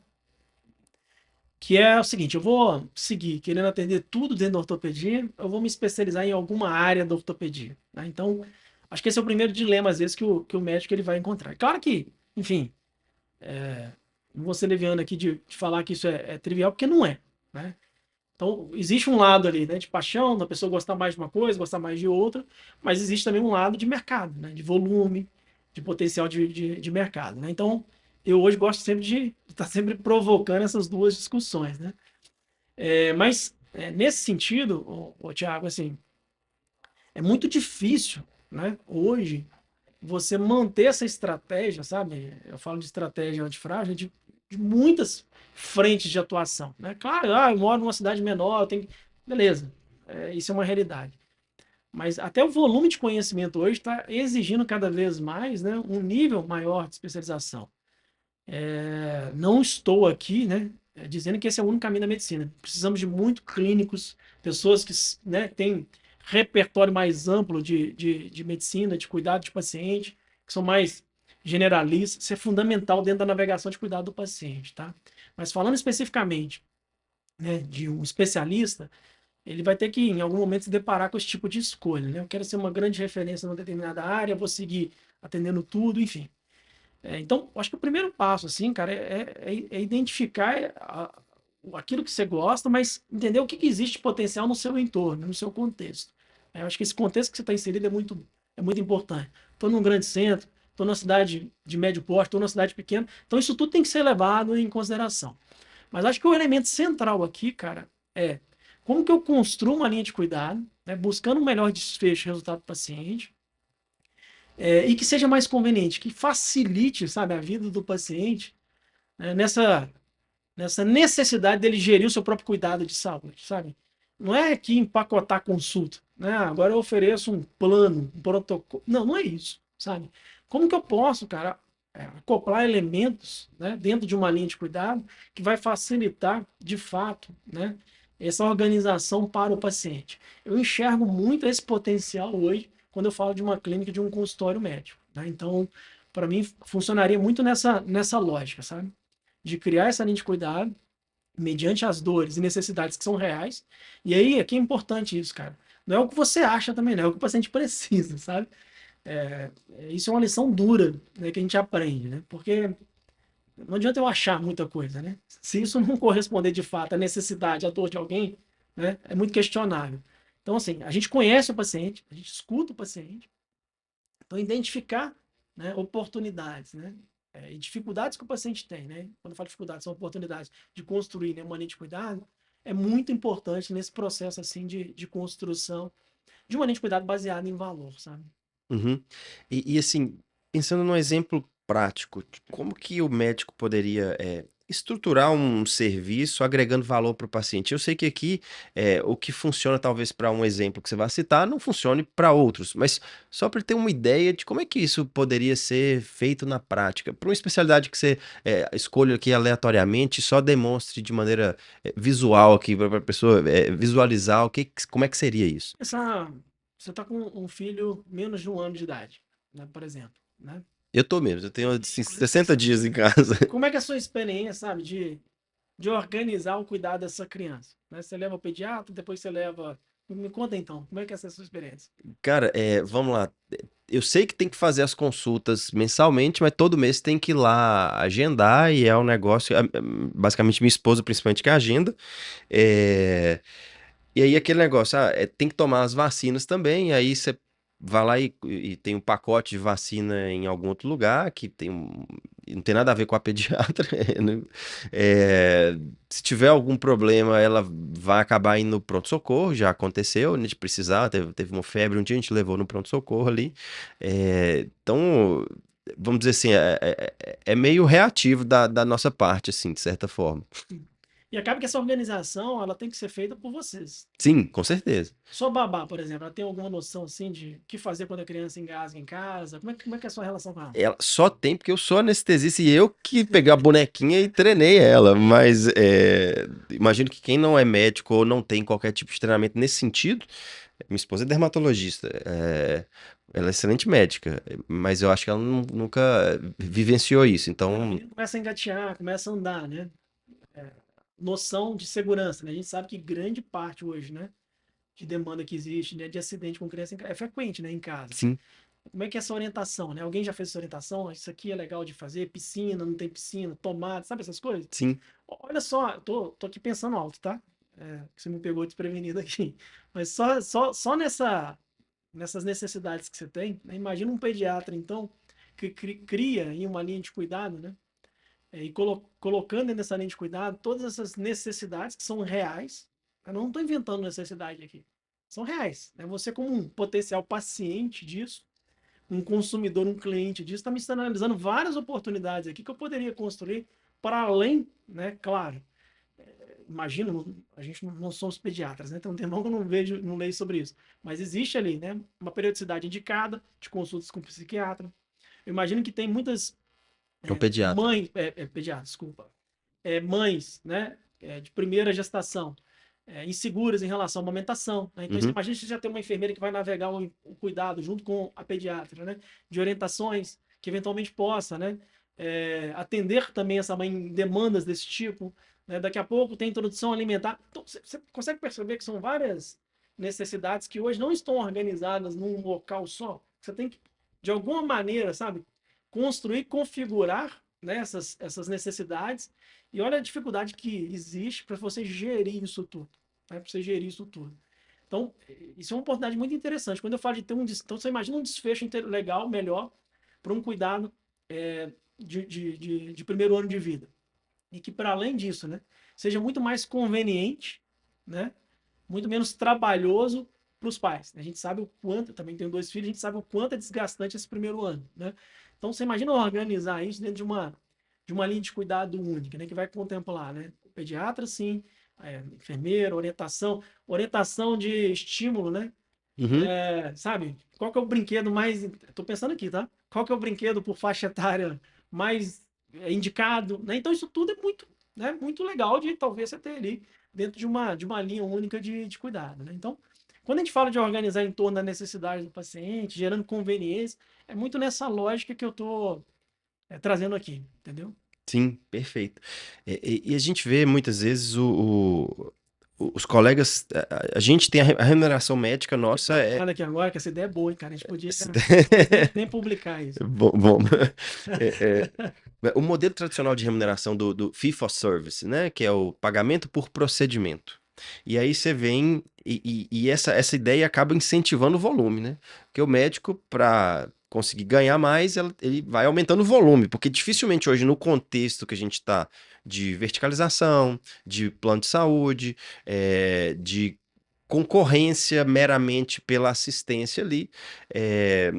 Que é o seguinte, eu vou seguir querendo atender tudo dentro da ortopedia, eu vou me especializar em alguma área da ortopedia, né? Então, acho que esse é o primeiro dilema, às vezes, que o médico ele vai encontrar. Claro que, enfim, não vou ser leviano aqui de falar que isso é trivial, porque não é, né? Então, existe um lado ali, né, de paixão, da pessoa gostar mais de uma coisa, gostar mais de outra, mas existe também um lado de mercado, né, de volume, de potencial de mercado, né? Então, eu hoje gosto sempre de estar sempre provocando essas duas discussões, né? Mas, nesse sentido, Thiago, assim, é muito difícil, né, hoje, você manter essa estratégia, sabe? Eu falo de estratégia antifrágil, de muitas frentes de atuação, né? Claro, eu moro numa cidade menor, eu tenho. Beleza, isso é uma realidade. Mas até o volume de conhecimento hoje está exigindo cada vez mais, né, um nível maior de especialização. Não estou aqui, né, dizendo que esse é o único caminho da medicina. Precisamos de muito clínicos, pessoas que, né, têm repertório mais amplo de medicina, de cuidado de paciente, que são mais generalistas. Isso é fundamental dentro da navegação de cuidado do paciente, tá? Mas falando especificamente, né, de um especialista, ele vai ter que, em algum momento, se deparar com esse tipo de escolha, né? Eu quero ser uma grande referência numa determinada área, vou seguir atendendo tudo, enfim. Então, acho que o primeiro passo, assim, cara, é identificar aquilo que você gosta, mas entender o que existe de potencial no seu entorno, no seu contexto. Eu acho que esse contexto que você está inserido é muito importante. Estou num grande centro, estou numa cidade de médio porte, estou numa cidade pequena, então isso tudo tem que ser levado em consideração. Mas acho que o elemento central aqui, cara, é como que eu construo uma linha de cuidado, né, buscando um melhor desfecho e resultado do paciente, e que seja mais conveniente, que facilite, sabe, a vida do paciente, né, nessa necessidade dele gerir o seu próprio cuidado de saúde, sabe? Não é aqui empacotar consulta, né? Agora eu ofereço um plano, um protocolo. Não, não é isso, sabe? Como que eu posso, cara, acoplar elementos, né, dentro de uma linha de cuidado que vai facilitar, de fato, né, essa organização para o paciente? Eu enxergo muito esse potencial hoje quando eu falo de uma clínica, de um consultório médico, né? Então, para mim, funcionaria muito nessa lógica, sabe? De criar essa linha de cuidado mediante as dores e necessidades que são reais. E aí, aqui é importante isso, cara. Não é o que você acha também, não é o que o paciente precisa, sabe? Isso é uma lição dura, né, que a gente aprende, né? Porque não adianta eu achar muita coisa, né? Se isso não corresponder de fato à necessidade, à dor de alguém, né, é muito questionável. Então, assim, a gente conhece o paciente, a gente escuta o paciente, então identificar, né, oportunidades, né? E dificuldades que o paciente tem, né? Quando eu falo dificuldades, são oportunidades de construir, né, uma linha de cuidado, é muito importante nesse processo assim de construção de uma linha de cuidado baseada em valor, sabe? Uhum. Assim, pensando num exemplo prático, como que o médico poderia, estruturar um serviço agregando valor para o paciente? Eu sei que aqui, o que funciona talvez para um exemplo que você vai citar, não funcione para outros, mas só para ter uma ideia de como é que isso poderia ser feito na prática. Para uma especialidade que você, escolha aqui aleatoriamente, só demonstre de maneira, visual aqui para a pessoa, visualizar como é que seria isso. Essa, você está com um filho menos de um ano de idade, né, por exemplo, né? Eu tô mesmo, eu tenho, E assim, 60 dias em casa. como é que é a sua experiência, sabe, de organizar o cuidado dessa criança? Né? Você leva o pediatra, depois você leva. Me conta então, como é que é essa sua experiência? Cara, vamos lá. Eu sei que tem que fazer as consultas mensalmente, mas todo mês tem que ir lá agendar e é um negócio. Basicamente, minha esposa, principalmente, que agenda. É, E aí aquele negócio, tem que tomar as vacinas também, aí você vai lá e tem um pacote de vacina em algum outro lugar, que não tem nada a ver com a pediatra. né? Se tiver algum problema, ela vai acabar indo no pronto-socorro, já aconteceu, né, de precisar, teve uma febre um dia, a gente levou no pronto-socorro ali. Então, vamos dizer assim, é meio reativo da nossa parte, assim, de certa forma. E acaba que essa organização ela tem que ser feita por vocês. Sim, com certeza. Sua babá, por exemplo, ela tem alguma noção assim de o que fazer quando a criança engasga em casa? Como é que é a sua relação com ela? Ela só tem porque eu sou anestesista e eu que peguei a bonequinha e treinei ela. Mas imagino que quem não é médico ou não tem qualquer tipo de treinamento nesse sentido, minha esposa é dermatologista. Ela é excelente médica, mas eu acho que ela nunca vivenciou isso. A Então, menina começa a engatear, começa a andar, né? Noção de segurança, né? A gente sabe que grande parte hoje, né, de demanda que existe, né, de acidente com criança é frequente, né, em casa. sim, Como é que é essa orientação, né? Alguém já fez essa orientação? Isso aqui é legal de fazer? Piscina, não tem piscina, tomada, sabe essas coisas? sim. Olha só, tô aqui pensando alto, tá? Que você me pegou desprevenido aqui. Mas só nessas necessidades que você tem, né? Imagina um pediatra, então, que cria aí uma linha de cuidado, né? E colocando nessa linha de cuidado todas essas necessidades que são reais. Eu não estou inventando necessidade aqui. São reais. Né? Você, como um potencial paciente disso, um consumidor, um cliente disso, está me analisando várias oportunidades aqui que eu poderia construir para além, né? Claro, imagino, a gente não somos pediatras, né? Então tem tempo que eu não vejo, não leio sobre isso. Mas existe ali, né? Uma periodicidade indicada de consultas com psiquiatra. Eu imagino que tem muitas É um pediatra. mães, pediatra, desculpa, mães, né? De primeira gestação, inseguras em relação à amamentação. Né? Então, você Uhum. imagina se já tem uma enfermeira que vai navegar o cuidado junto com a pediatra, né? De orientações que eventualmente possa, né? Atender também essa mãe em demandas desse tipo. Né? Daqui a pouco tem introdução alimentar. Então, você consegue perceber que são várias necessidades que hoje não estão organizadas num local só. Você tem que, de alguma maneira, sabe, construir, configurar né, essas necessidades, e olha a dificuldade que existe para você gerir isso tudo, né, para você gerir isso tudo. Então, isso é uma oportunidade muito interessante. Quando eu falo de ter então você imagina um desfecho legal, melhor, para um cuidado de primeiro ano de vida. E que, para além disso, né, seja muito mais conveniente, né, muito menos trabalhoso para os pais. A gente sabe o quanto, também tenho 2 filhos, a gente sabe o quanto é desgastante esse primeiro ano, né? Então você imagina organizar isso dentro de uma linha de cuidado única, né? Que vai contemplar, né? O pediatra, sim, enfermeiro, orientação de estímulo, né? Uhum. Sabe? Qual que é o brinquedo mais. Estou pensando aqui, tá? Qual que é o brinquedo por faixa etária mais indicado, né? Então isso tudo é muito, né, muito legal de talvez você ter ali dentro de uma linha única de cuidado, né? Então, quando a gente fala de organizar em torno da necessidade do paciente, gerando conveniência, é muito nessa lógica que eu estou trazendo aqui, entendeu? Sim, perfeito. E a gente vê muitas vezes os colegas, a gente tem a remuneração médica Fiquei nossa preocupado aqui agora, que essa ideia é boa, hein, cara? A gente podia nem publicar isso. Bom, bom. É, o modelo tradicional de remuneração do fee for service, né? Que é o pagamento por procedimento. E aí você vem e essa ideia acaba incentivando o volume, né? Porque o médico, para conseguir ganhar mais, ele vai aumentando o volume, porque dificilmente hoje, no contexto que a gente está de verticalização, de plano de saúde, de concorrência meramente pela assistência ali, é,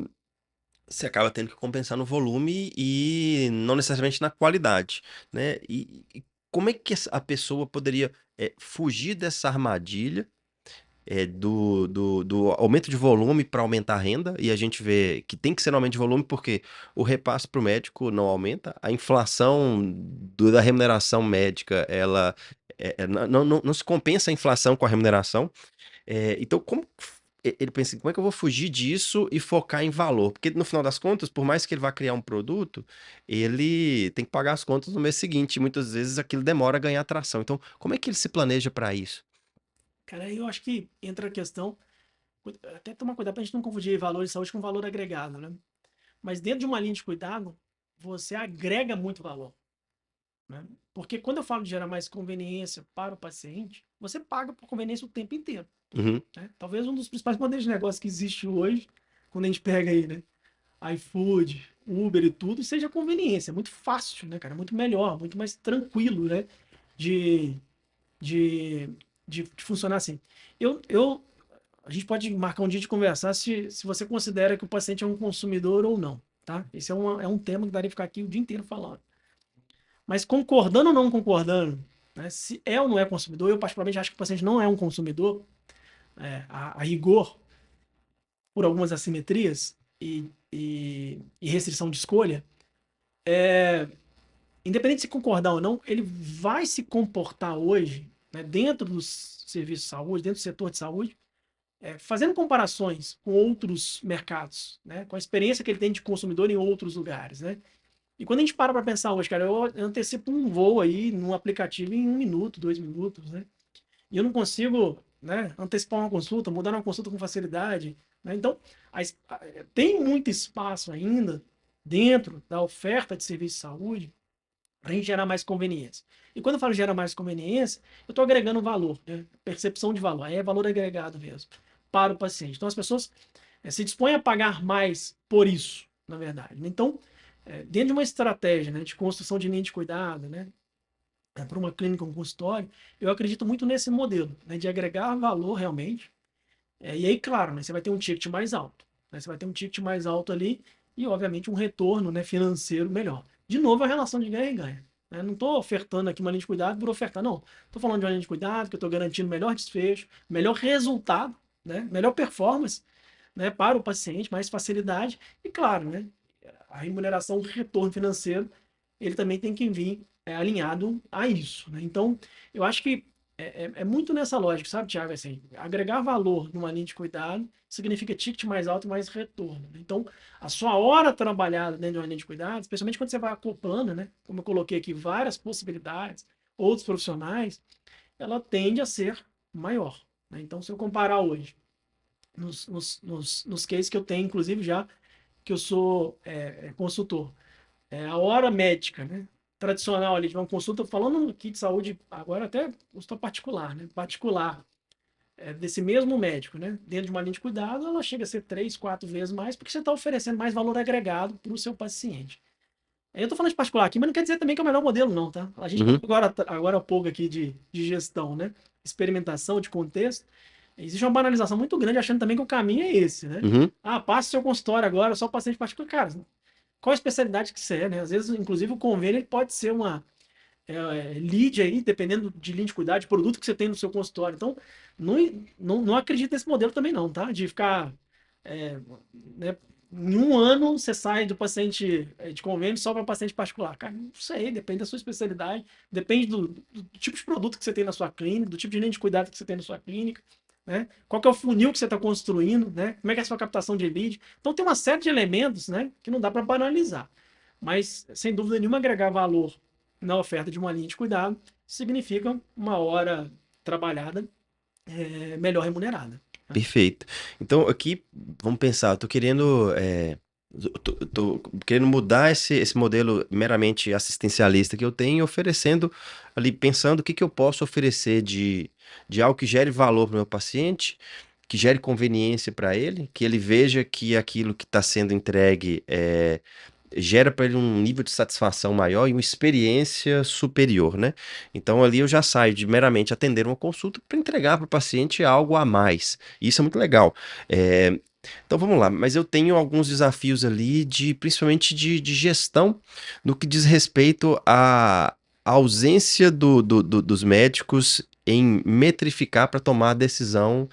você acaba tendo que compensar no volume e não necessariamente na qualidade, né? E como é que a pessoa poderia fugir dessa armadilha do aumento de volume para aumentar a renda? E a gente vê que tem que ser no aumento de volume porque o repasse para o médico não aumenta, a inflação da remuneração médica, ela não se compensa a inflação com a remuneração. Então, ele pensa, como é que eu vou fugir disso e focar em valor? Porque no final das contas, por mais que ele vá criar um produto, ele tem que pagar as contas no mês seguinte. E muitas vezes aquilo demora a ganhar atração. Então, como é que ele se planeja para isso? Cara, aí eu acho que entra a questão, até tomar cuidado para a gente não confundir valor de saúde com valor agregado, né? Mas dentro de uma linha de cuidado, você agrega muito valor, né? Porque quando eu falo de gerar mais conveniência para o paciente, você paga por conveniência o tempo inteiro, Uhum, né? Talvez um dos principais modelos de negócio que existe hoje, quando a gente pega aí, né, iFood, Uber e tudo, seja conveniência. É muito fácil, né, cara? Muito melhor, muito mais tranquilo, né? De, de, de funcionar assim. A gente pode marcar um dia de conversar se você considera que o paciente é um consumidor ou não, tá? Esse é um tema que daria pra ficar aqui o dia inteiro falando. Mas concordando ou não concordando, né, se é ou não é consumidor, eu particularmente acho que o paciente não é um consumidor, a rigor, por algumas assimetrias e restrição de escolha, independente de se concordar ou não, ele vai se comportar hoje, né, dentro dos serviços de saúde, dentro do setor de saúde, fazendo comparações com outros mercados, né, com a experiência que ele tem de consumidor em outros lugares, né? E quando a gente para pensar hoje, cara, eu antecipo um voo aí num aplicativo em 1 minuto, 2 minutos, né? E eu não consigo, né, antecipar uma consulta, mudar uma consulta com facilidade, né? Então, tem muito espaço ainda dentro da oferta de serviço de saúde para a gente gerar mais conveniência. E quando eu falo gerar mais conveniência, eu estou agregando valor, né? Percepção de valor, aí é valor agregado mesmo, para o paciente. Então, as pessoas se dispõem a pagar mais por isso, na verdade. Então, dentro de uma estratégia, né, de construção de linha de cuidado, né, para uma clínica, um consultório, eu acredito muito nesse modelo, né, de agregar valor realmente. E aí, claro, né, você vai ter um ticket mais alto. Né, você vai ter um ticket mais alto ali e, obviamente, um retorno, né, financeiro melhor. De novo, a relação de ganha e ganha. Né? Não estou ofertando aqui uma linha de cuidado por ofertar, não. Estou falando de uma linha de cuidado que eu estou garantindo melhor desfecho, melhor resultado, né, melhor performance, né, para o paciente, mais facilidade e, claro, né, a remuneração, o retorno financeiro, ele também tem que vir alinhado a isso. Né? Então, eu acho que é muito nessa lógica, sabe, Thiago? Assim, agregar valor numa linha de cuidado significa ticket mais alto e mais retorno. Né? Então, a sua hora trabalhada dentro de uma linha de cuidado, especialmente quando você vai acoplando, né? Como eu coloquei aqui, várias possibilidades, outros profissionais, ela tende a ser maior. Né? Então, se eu comparar hoje, nos cases que eu tenho, inclusive já que eu sou consultor. a hora médica, né? Tradicional ali de uma consulta, falando aqui de saúde, agora até consulta particular, né? Particular, desse mesmo médico, né? Dentro de uma linha de cuidado, ela chega a ser 3, 4 vezes mais, porque você está oferecendo mais valor agregado para o seu paciente. Eu estou falando de particular aqui, mas não quer dizer também que é o melhor modelo, não, tá? A gente falou Uhum, agora há pouco aqui de gestão, né? Experimentação de contexto. Existe uma banalização muito grande achando também que o caminho é esse, né? uhum. Ah, passe seu consultório agora, só paciente particular. Cara, qual a especialidade que você é, né? Às vezes, inclusive, o convênio ele pode ser uma lead aí, dependendo de linha de cuidado, de produto que você tem no seu consultório. Então, não, não acredito nesse modelo também não, tá? De ficar, é, né, em um ano você sai do paciente de convênio só para paciente particular. Cara, não sei, depende da sua especialidade, depende do tipo de produto que você tem na sua clínica, do tipo de linha de cuidado que você tem na sua clínica, né? Qual que é o funil que você está construindo, né? Como é que é a sua captação de lead. Então, tem uma série de elementos, né, que não dá para banalizar. Mas, sem dúvida nenhuma, agregar valor na oferta de uma linha de cuidado significa uma hora trabalhada melhor remunerada. Né? Perfeito. Então, aqui, vamos pensar, eu tô querendo, tô querendo mudar esse modelo meramente assistencialista que eu tenho, oferecendo ali, pensando o que que eu posso oferecer de algo que gere valor para o meu paciente, que gere conveniência para ele, que ele veja que aquilo que está sendo entregue gera para ele um nível de satisfação maior e uma experiência superior, né? Então ali eu já saio de meramente atender uma consulta para entregar para o paciente algo a mais. E isso é muito legal. É, então vamos lá, mas eu tenho alguns desafios ali principalmente de gestão no que diz respeito à ausência dos médicos em metrificar para tomar a decisão.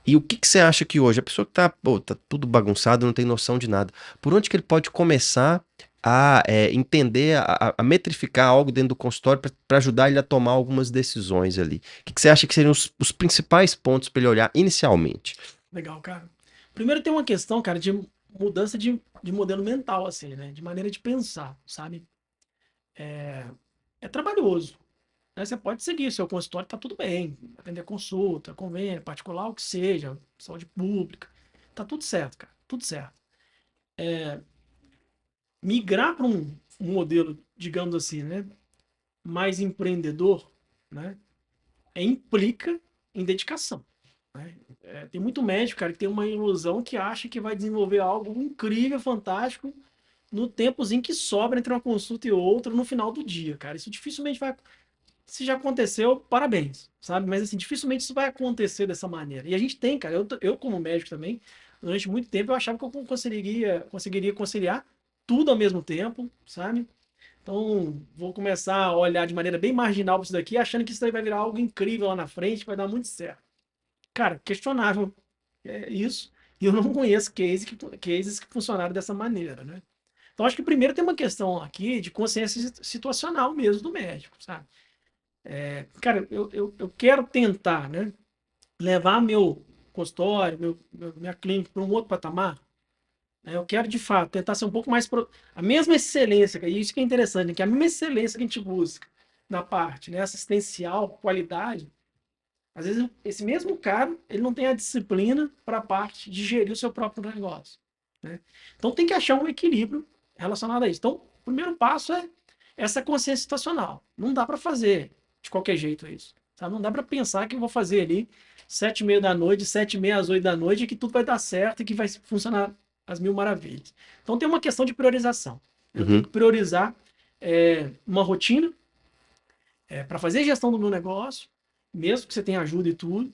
E o que que você acha que hoje, a pessoa que tá, pô, tá tudo bagunçado, não tem noção de nada, por onde que ele pode começar a entender, a metrificar algo dentro do consultório para ajudar ele a tomar algumas decisões ali? O que que você acha que seriam os principais pontos para ele olhar inicialmente? Legal, cara. Primeiro tem uma questão, cara, de mudança de modelo mental, assim, né? De maneira de pensar, sabe? É trabalhoso. Né? Você pode seguir, seu consultório tá tudo bem. Atender consulta, convênio, particular, o que seja, saúde pública. Tá tudo certo, cara. Tudo certo. Migrar para um modelo, digamos assim, né? Mais empreendedor, né? Implica em dedicação. Né? Tem muito médico, cara, que tem uma ilusão que acha que vai desenvolver algo incrível, fantástico, no tempozinho que sobra entre uma consulta e outra no final do dia, cara. Isso dificilmente vai. Se já aconteceu, parabéns, sabe? Mas assim, dificilmente isso vai acontecer dessa maneira. E a gente tem, cara, eu como médico também, durante muito tempo eu achava que eu conseguiria conciliar tudo ao mesmo tempo, sabe? Então, vou começar a olhar de maneira bem marginal para isso daqui, achando que isso daí vai virar algo incrível lá na frente, que vai dar muito certo. Cara, questionável isso. E eu não conheço cases que funcionaram dessa maneira, né? Então, acho que primeiro tem uma questão aqui de consciência situacional mesmo do médico, sabe? Cara, eu quero tentar, né? Levar meu consultório, minha clínica para um outro patamar. Né? Eu quero, de fato, tentar ser um pouco mais. A mesma excelência, e isso que é interessante, né? Que a mesma excelência que a gente busca na parte, né, assistencial, qualidade, às vezes esse mesmo cara, ele não tem a disciplina para a parte de gerir o seu próprio negócio. Né? Então tem que achar um equilíbrio relacionado a isso. Então, o primeiro passo é essa consciência situacional. Não dá para fazer de qualquer jeito isso. Sabe? Não dá para pensar que eu vou fazer ali 7h30 da noite, 7h30 às 8 da noite, e que tudo vai dar certo e que vai funcionar às mil maravilhas. Então tem uma questão de priorização. Eu tenho Uhum, que priorizar uma rotina para fazer gestão do meu negócio, mesmo que você tenha ajuda e tudo.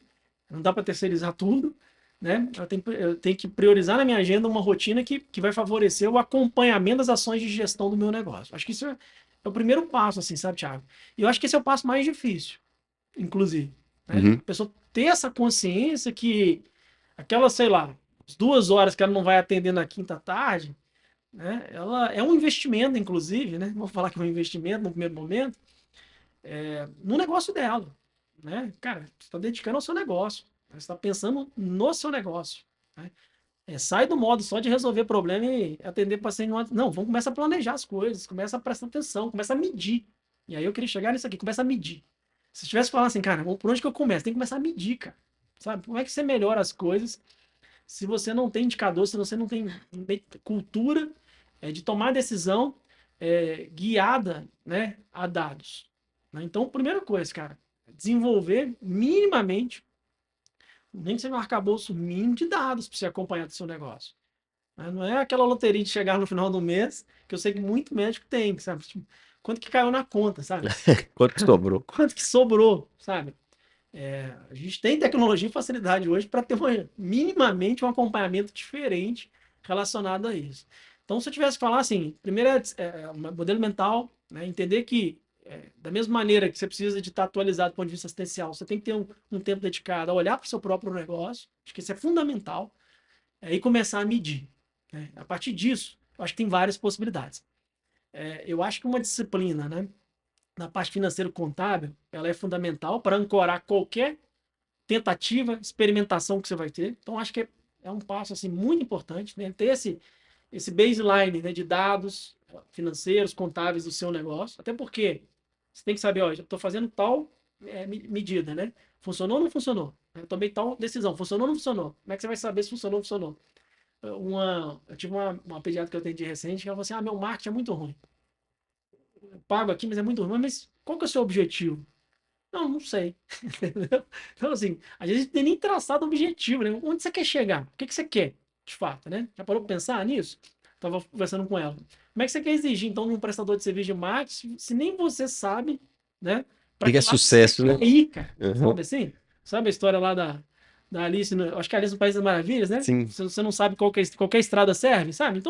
Não dá para terceirizar tudo. Né? Eu tenho que priorizar na minha agenda uma rotina que vai favorecer o acompanhamento das ações de gestão do meu negócio. Acho que isso é o primeiro passo, assim, sabe, Thiago? E eu acho que esse é o passo mais difícil, inclusive. Né? uhum. A pessoa ter essa consciência que aquelas, sei lá, as 2 horas que ela não vai atender na quinta tarde, né? Ela é um investimento, inclusive, né? Vou falar que é um investimento no primeiro momento, no negócio dela. Né? Cara, você está dedicando ao seu negócio. Você está pensando no seu negócio. Né? Sai do modo só de resolver problema e atender paciente. Não, vamos começar a planejar as coisas, começa a prestar atenção, começa a medir. E aí eu queria chegar nisso aqui, começa a medir. Se tivesse falando assim, cara, por onde que eu começo? Tem que começar a medir, cara. Sabe? Como é que você melhora as coisas se você não tem indicador, se você não tem cultura de tomar decisão guiada, né, a dados. Né? Então, primeira coisa, cara, desenvolver minimamente, nem que seja um arcabouço mínimo de dados para você acompanhar do seu negócio. Né? Não é aquela loteria de chegar no final do mês, que eu sei que muito médico tem, sabe? Tipo, quanto que caiu na conta, sabe? Quanto que sobrou? Quanto que sobrou, sabe? A gente tem tecnologia e facilidade hoje para ter minimamente um acompanhamento diferente relacionado a isso. Então, se eu tivesse que falar assim, primeiro modelo mental, né, entender que da mesma maneira que você precisa de estar atualizado do ponto de vista assistencial, você tem que ter um tempo dedicado a olhar para o seu próprio negócio, acho que isso é fundamental, e começar a medir. Né? A partir disso, eu acho que tem várias possibilidades. Eu acho que uma disciplina, né, na parte financeiro-contábil, ela é fundamental para ancorar qualquer tentativa, experimentação que você vai ter. Então, acho que é um passo assim, muito importante, né? Ter esse baseline, né, de dados financeiros, contábeis do seu negócio. Até porque você tem que saber, ó, eu estou fazendo tal medida, né? Funcionou ou não funcionou? Eu tomei tal decisão, funcionou ou não funcionou? Como é que você vai saber se funcionou ou não funcionou? Eu tive uma pediatra que eu atendi recente, que ela falou assim, meu marketing é muito ruim. Eu pago aqui, mas é muito ruim. Mas qual que é o seu objetivo? Não, não sei. Entendeu? Então, assim, a gente não tem nem traçado objetivo, né? Onde você quer chegar? O que que você quer, de fato, né? Já parou para pensar nisso? Tava conversando com ela. Como é que você quer exigir, então, de um prestador de serviço de marketing, se nem você sabe, né? O Para que que é que lado você sucesso, né? quer ir, cara? Uhum. Sabe assim? Sabe a história lá da Alice, acho que é Alice no País das Maravilhas, né? Sim. Você não sabe qualquer estrada serve, sabe?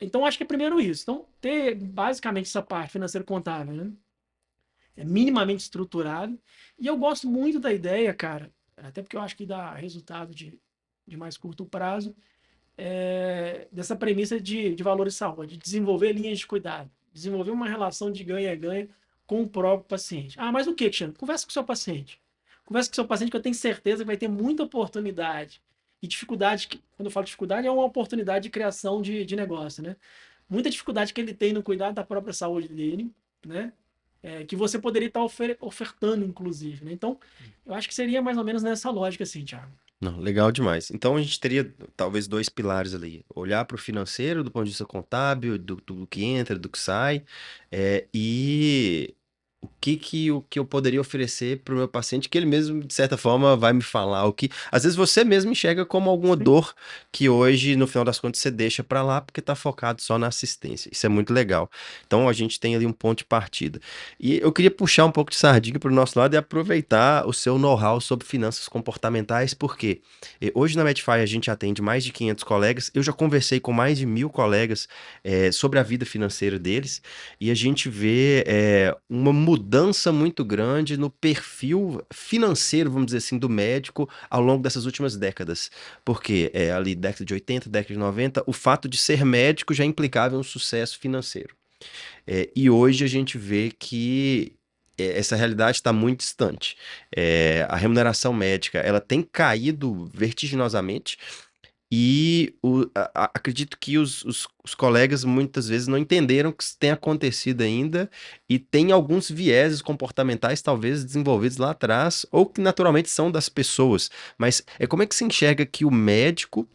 Então, acho que é primeiro isso. Então, ter basicamente essa parte financeiro-contábil, né? Minimamente estruturado. E eu gosto muito da ideia, cara, até porque eu acho que dá resultado de mais curto prazo, dessa premissa de valor e saúde, de desenvolver linhas de cuidado, desenvolver uma relação de ganha-ganha com o próprio paciente. Ah, mas o que, Cristiano? Conversa com o seu paciente. Conversa com o seu paciente que eu tenho certeza que vai ter muita oportunidade. E dificuldade, quando eu falo dificuldade, é uma oportunidade de criação de negócio, né? Muita dificuldade que ele tem no cuidado da própria saúde dele, né? Que você poderia estar ofertando, inclusive. Né? Então, eu acho que seria mais ou menos nessa lógica, assim, Thiago. Não, legal demais. Então a gente teria talvez dois pilares ali: olhar para o financeiro do ponto de vista contábil, do que entra, do que sai, e o que eu poderia oferecer para o meu paciente, que ele mesmo, de certa forma, vai me falar o que. Às vezes você mesmo enxerga como alguma Sim. dor que hoje, no final das contas, você deixa para lá porque está focado só na assistência. Isso é muito legal. Então a gente tem ali um ponto de partida. E eu queria puxar um pouco de sardinha para o nosso lado e aproveitar o seu know-how sobre finanças comportamentais, porque hoje na Medify a gente atende mais de 500 colegas. Eu já conversei com mais de 1.000 colegas sobre a vida financeira deles e a gente vê uma mudança muito grande no perfil financeiro, vamos dizer assim, do médico ao longo dessas últimas décadas. Porque ali, década de 80, década de 90, o fato de ser médico já implicava em um sucesso financeiro. E hoje a gente vê que essa realidade está muito distante. A remuneração médica ela tem caído vertiginosamente e acredito que os colegas muitas vezes não entenderam o que tem acontecido ainda e tem alguns vieses comportamentais talvez desenvolvidos lá atrás ou que naturalmente são das pessoas. Mas como é que se enxerga que o médico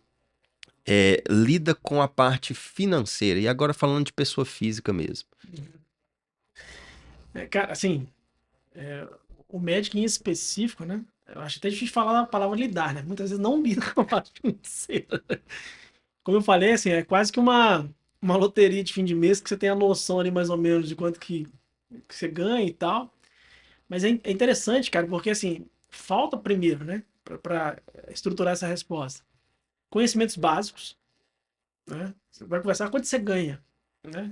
lida com a parte financeira? E agora falando de pessoa física mesmo. Cara, assim, o médico em específico, né? Eu acho até difícil falar a palavra lidar, né? Muitas vezes não lida com a parte financeira. Como eu falei, assim, é quase que uma loteria de fim de mês que você tem a noção ali mais ou menos de quanto que você ganha e tal. Mas é interessante, cara, porque assim, falta primeiro, né? Para estruturar essa resposta. Conhecimentos básicos, né? Você vai conversar quanto você ganha, né?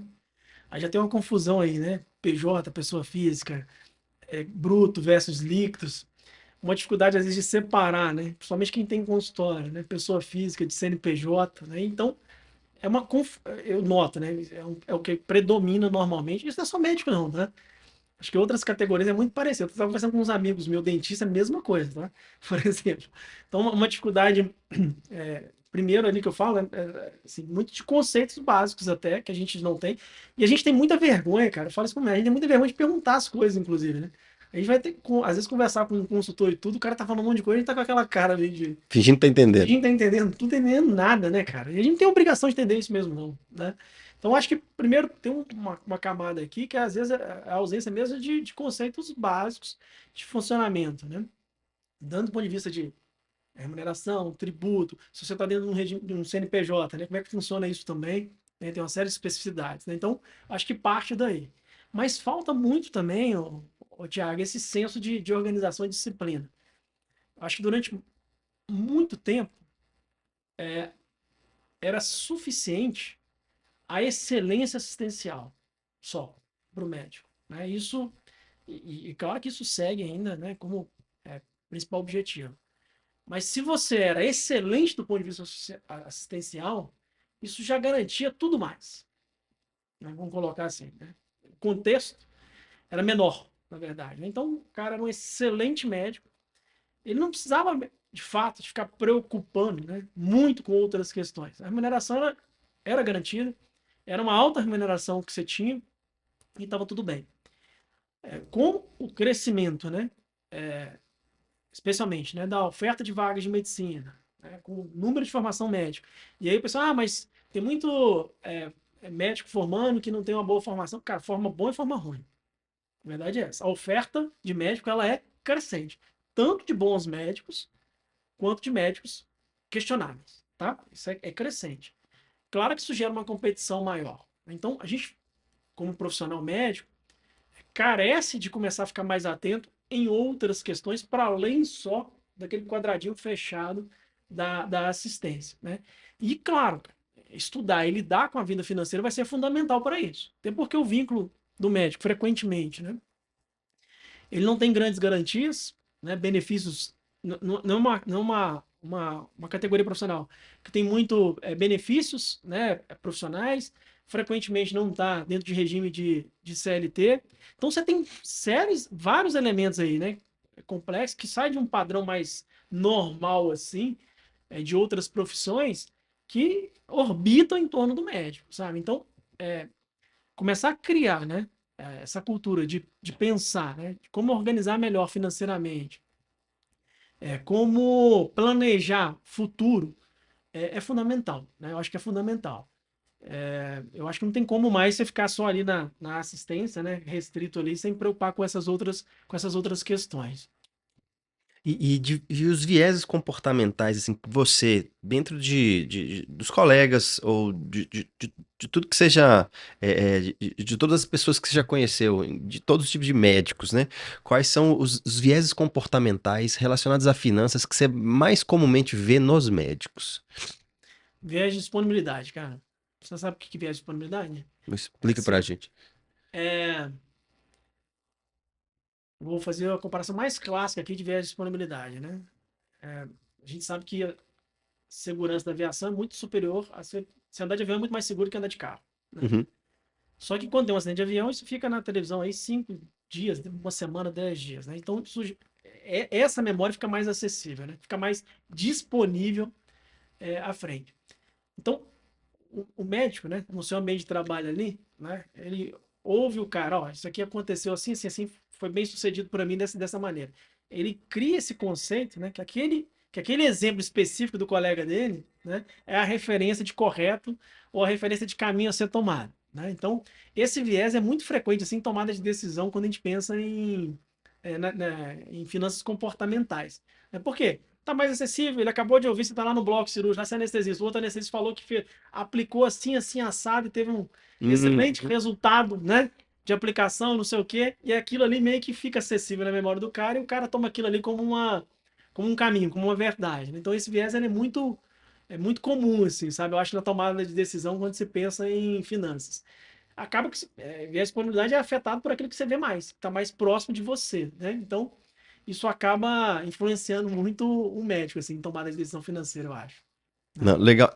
Aí já tem uma confusão aí, né? PJ, pessoa física, bruto versus líquidos. Uma dificuldade, às vezes, de separar, né? Principalmente quem tem consultório, né? Pessoa física de CNPJ, né? Então, eu noto, né? É o que predomina normalmente. Isso não é só médico, não, tá? Acho que outras categorias é muito parecido. Eu estava conversando com uns amigos, meu dentista, mesma coisa, tá? Por exemplo. Então, uma dificuldade, primeiro ali que eu falo, assim, muito de conceitos básicos até, que a gente não tem. E a gente tem muita vergonha, cara. Eu falo isso comigo, a gente tem muita vergonha de perguntar as coisas, inclusive, né? A gente vai ter que, às vezes, conversar com um consultor e tudo, o cara tá falando um monte de coisa, a gente tá com aquela cara ali de. Fingindo que tá A entendendo. gente tá entendendo, não tá entendendo nada, né, cara? E a gente não tem obrigação de entender isso mesmo, não, né? Então, acho que primeiro tem uma camada aqui que às vezes é a ausência mesmo de conceitos básicos de funcionamento, né? Dando do ponto de vista de remuneração, tributo, se você está dentro de um regime de um CNPJ, né? Como é que funciona isso também? Né? Tem uma série de especificidades, né? Então, acho que parte daí. Mas falta muito também, Tiago, esse senso de organização e disciplina. Acho que durante muito tempo era suficiente a excelência assistencial só para o médico. Né? Isso, e claro que isso segue ainda, né, como principal objetivo. Mas se você era excelente do ponto de vista assistencial, isso já garantia tudo mais. Né? Vamos colocar assim. Né? O contexto era menor, na verdade. Né? Então, o cara era um excelente médico. Ele não precisava, de fato, de ficar preocupando, né, muito com outras questões. A remuneração era garantida, era uma alta remuneração que você tinha e estava tudo bem. Com o crescimento, né, especialmente, né, da oferta de vagas de medicina, né, com o número de formação médica. E aí o pessoal, mas tem muito médico formando que não tem uma boa formação. Cara, forma boa e forma ruim. A verdade é essa. A oferta de médico ela é crescente. Tanto de bons médicos, quanto de médicos questionáveis. Tá? Isso é crescente. Claro que isso gera uma competição maior. Então, a gente, como profissional médico, carece de começar a ficar mais atento em outras questões para além só daquele quadradinho fechado da assistência. Né? E, claro, estudar e lidar com a vida financeira vai ser fundamental para isso. Até porque o vínculo do médico, frequentemente, né? Ele não tem grandes garantias, né? Benefícios, não é uma categoria profissional que tem muito benefícios, né, profissionais, frequentemente não está dentro de regime de CLT. Então você tem vários elementos aí, né, complexos, que saem de um padrão mais normal, assim, de outras profissões, que orbitam em torno do médico, sabe? Então, começar a criar, né, essa cultura de pensar, né, de como organizar melhor financeiramente, como planejar futuro, é fundamental, né? Eu acho que é fundamental. Eu acho que não tem como mais você ficar só ali na assistência, né, restrito ali, sem preocupar com essas outras questões. E os vieses comportamentais, assim, que você, dentro dos colegas ou de tudo que seja, de todas as pessoas que você já conheceu, de todos os tipos de médicos, né? Quais são os vieses comportamentais relacionados a finanças que você mais comumente vê nos médicos? Viés de disponibilidade, cara. Você sabe o que é viés de disponibilidade? Explica pra Assim, gente. é, vou fazer a comparação mais clássica aqui de viés de disponibilidade, né? A gente sabe que a segurança da aviação é muito superior a se andar de avião é muito mais seguro que andar de carro, né? Uhum. Só que quando tem um acidente de avião, isso fica na televisão aí 5 dias, uma semana, 10 dias, né? Então, essa memória fica mais acessível, né? Fica mais disponível à frente. Então, o médico, né, no seu ambiente de trabalho ali, né, ele ouve o cara, ó, isso aqui aconteceu assim, assim, assim, foi bem sucedido para mim dessa maneira. Ele cria esse conceito, né, que aquele exemplo específico do colega dele, né, é a referência de correto ou a referência de caminho a ser tomado, né? Então, esse viés é muito frequente assim, em tomada de decisão quando a gente pensa em finanças comportamentais. Por quê? Tá mais acessível, ele acabou de ouvir, você tá lá no bloco cirúrgico, lá você é anestesista, o outro anestesista falou que aplicou assim, assim, assado e teve um excelente Uhum. resultado, né? De aplicação, não sei o quê, e aquilo ali meio que fica acessível na memória do cara e o cara toma aquilo ali como um caminho, como uma verdade. Então esse viés ele é muito comum, assim, sabe? Eu acho na tomada de decisão quando se pensa em finanças. Acaba que viés de disponibilidade é afetado por aquilo que você vê mais, que está mais próximo de você, né? Então isso acaba influenciando muito o médico, assim, em tomada de decisão financeira, eu acho. Né? Não, legal.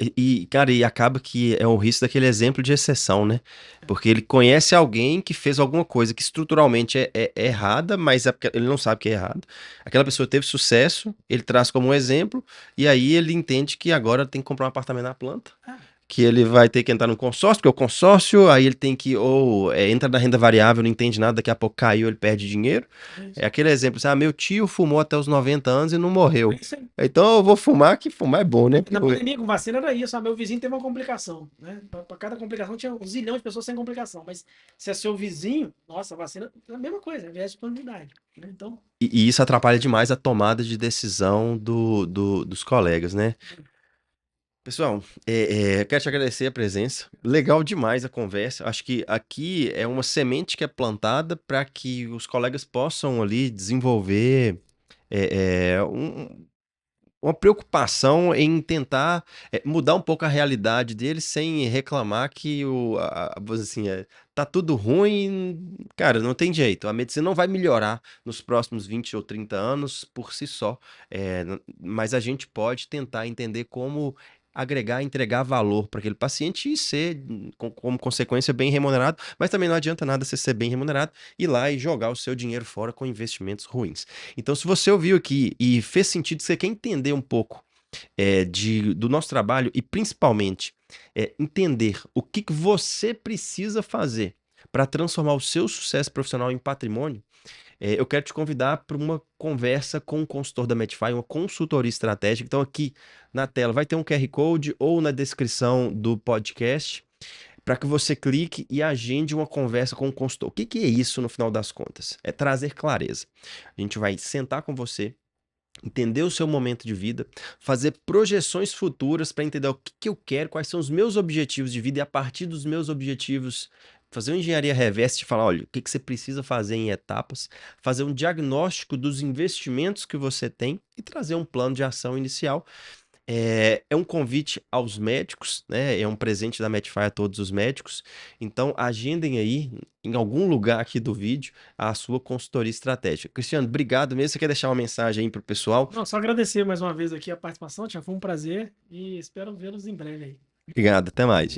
Cara, e acaba que é um risco daquele exemplo de exceção, né? Porque ele conhece alguém que fez alguma coisa que estruturalmente é errada, mas é porque ele não sabe que é errado. Aquela pessoa teve sucesso, ele traz como um exemplo, e aí ele entende que agora tem que comprar um apartamento na planta, que ele vai ter que entrar no consórcio, porque o consórcio, aí ele tem que, ou entra na renda variável, não entende nada, daqui a pouco caiu, ele perde dinheiro. É aquele exemplo, assim, meu tio fumou até os 90 anos e não morreu. Isso aí. Então eu vou fumar, que fumar é bom, né? Na pandemia com vacina era isso. Meu vizinho teve uma complicação, né? Para cada complicação tinha um zilhão de pessoas sem complicação. Mas se é seu vizinho, nossa, a vacina é a mesma coisa, viés de plano de idade, né? Então, E isso atrapalha demais a tomada de decisão dos colegas, né? Pessoal, quero te agradecer a presença. Legal demais a conversa. Acho que aqui é uma semente que é plantada para que os colegas possam ali desenvolver uma preocupação em tentar mudar um pouco a realidade deles sem reclamar que vamos dizer assim, tá tudo ruim. Cara, não tem jeito. A medicina não vai melhorar nos próximos 20 ou 30 anos por si só. Mas a gente pode tentar entender como agregar, entregar valor para aquele paciente e ser, como consequência, bem remunerado. Mas também não adianta nada você ser bem remunerado, ir lá e jogar o seu dinheiro fora com investimentos ruins. Então, se você ouviu aqui e fez sentido, você quer entender um pouco do nosso trabalho e principalmente entender o que você precisa fazer para transformar o seu sucesso profissional em patrimônio, eu quero te convidar para uma conversa com um consultor da Medify, uma consultoria estratégica. Então, aqui na tela vai ter um QR Code ou na descrição do podcast para que você clique e agende uma conversa com o consultor. O que é isso no final das contas? É trazer clareza. A gente vai sentar com você, entender o seu momento de vida, fazer projeções futuras para entender o que eu quero, quais são os meus objetivos de vida e a partir dos meus objetivos fazer uma engenharia reversa e falar, olha, o que você precisa fazer em etapas, fazer um diagnóstico dos investimentos que você tem e trazer um plano de ação inicial. É um convite aos médicos, né? É um presente da Medify a todos os médicos. Então, agendem aí, em algum lugar aqui do vídeo, a sua consultoria estratégica. Cristiano, obrigado mesmo. Você quer deixar uma mensagem aí para o pessoal? não, só agradecer mais uma vez aqui a participação, Tia, foi um prazer e espero vê-los em breve aí. Obrigado, até mais.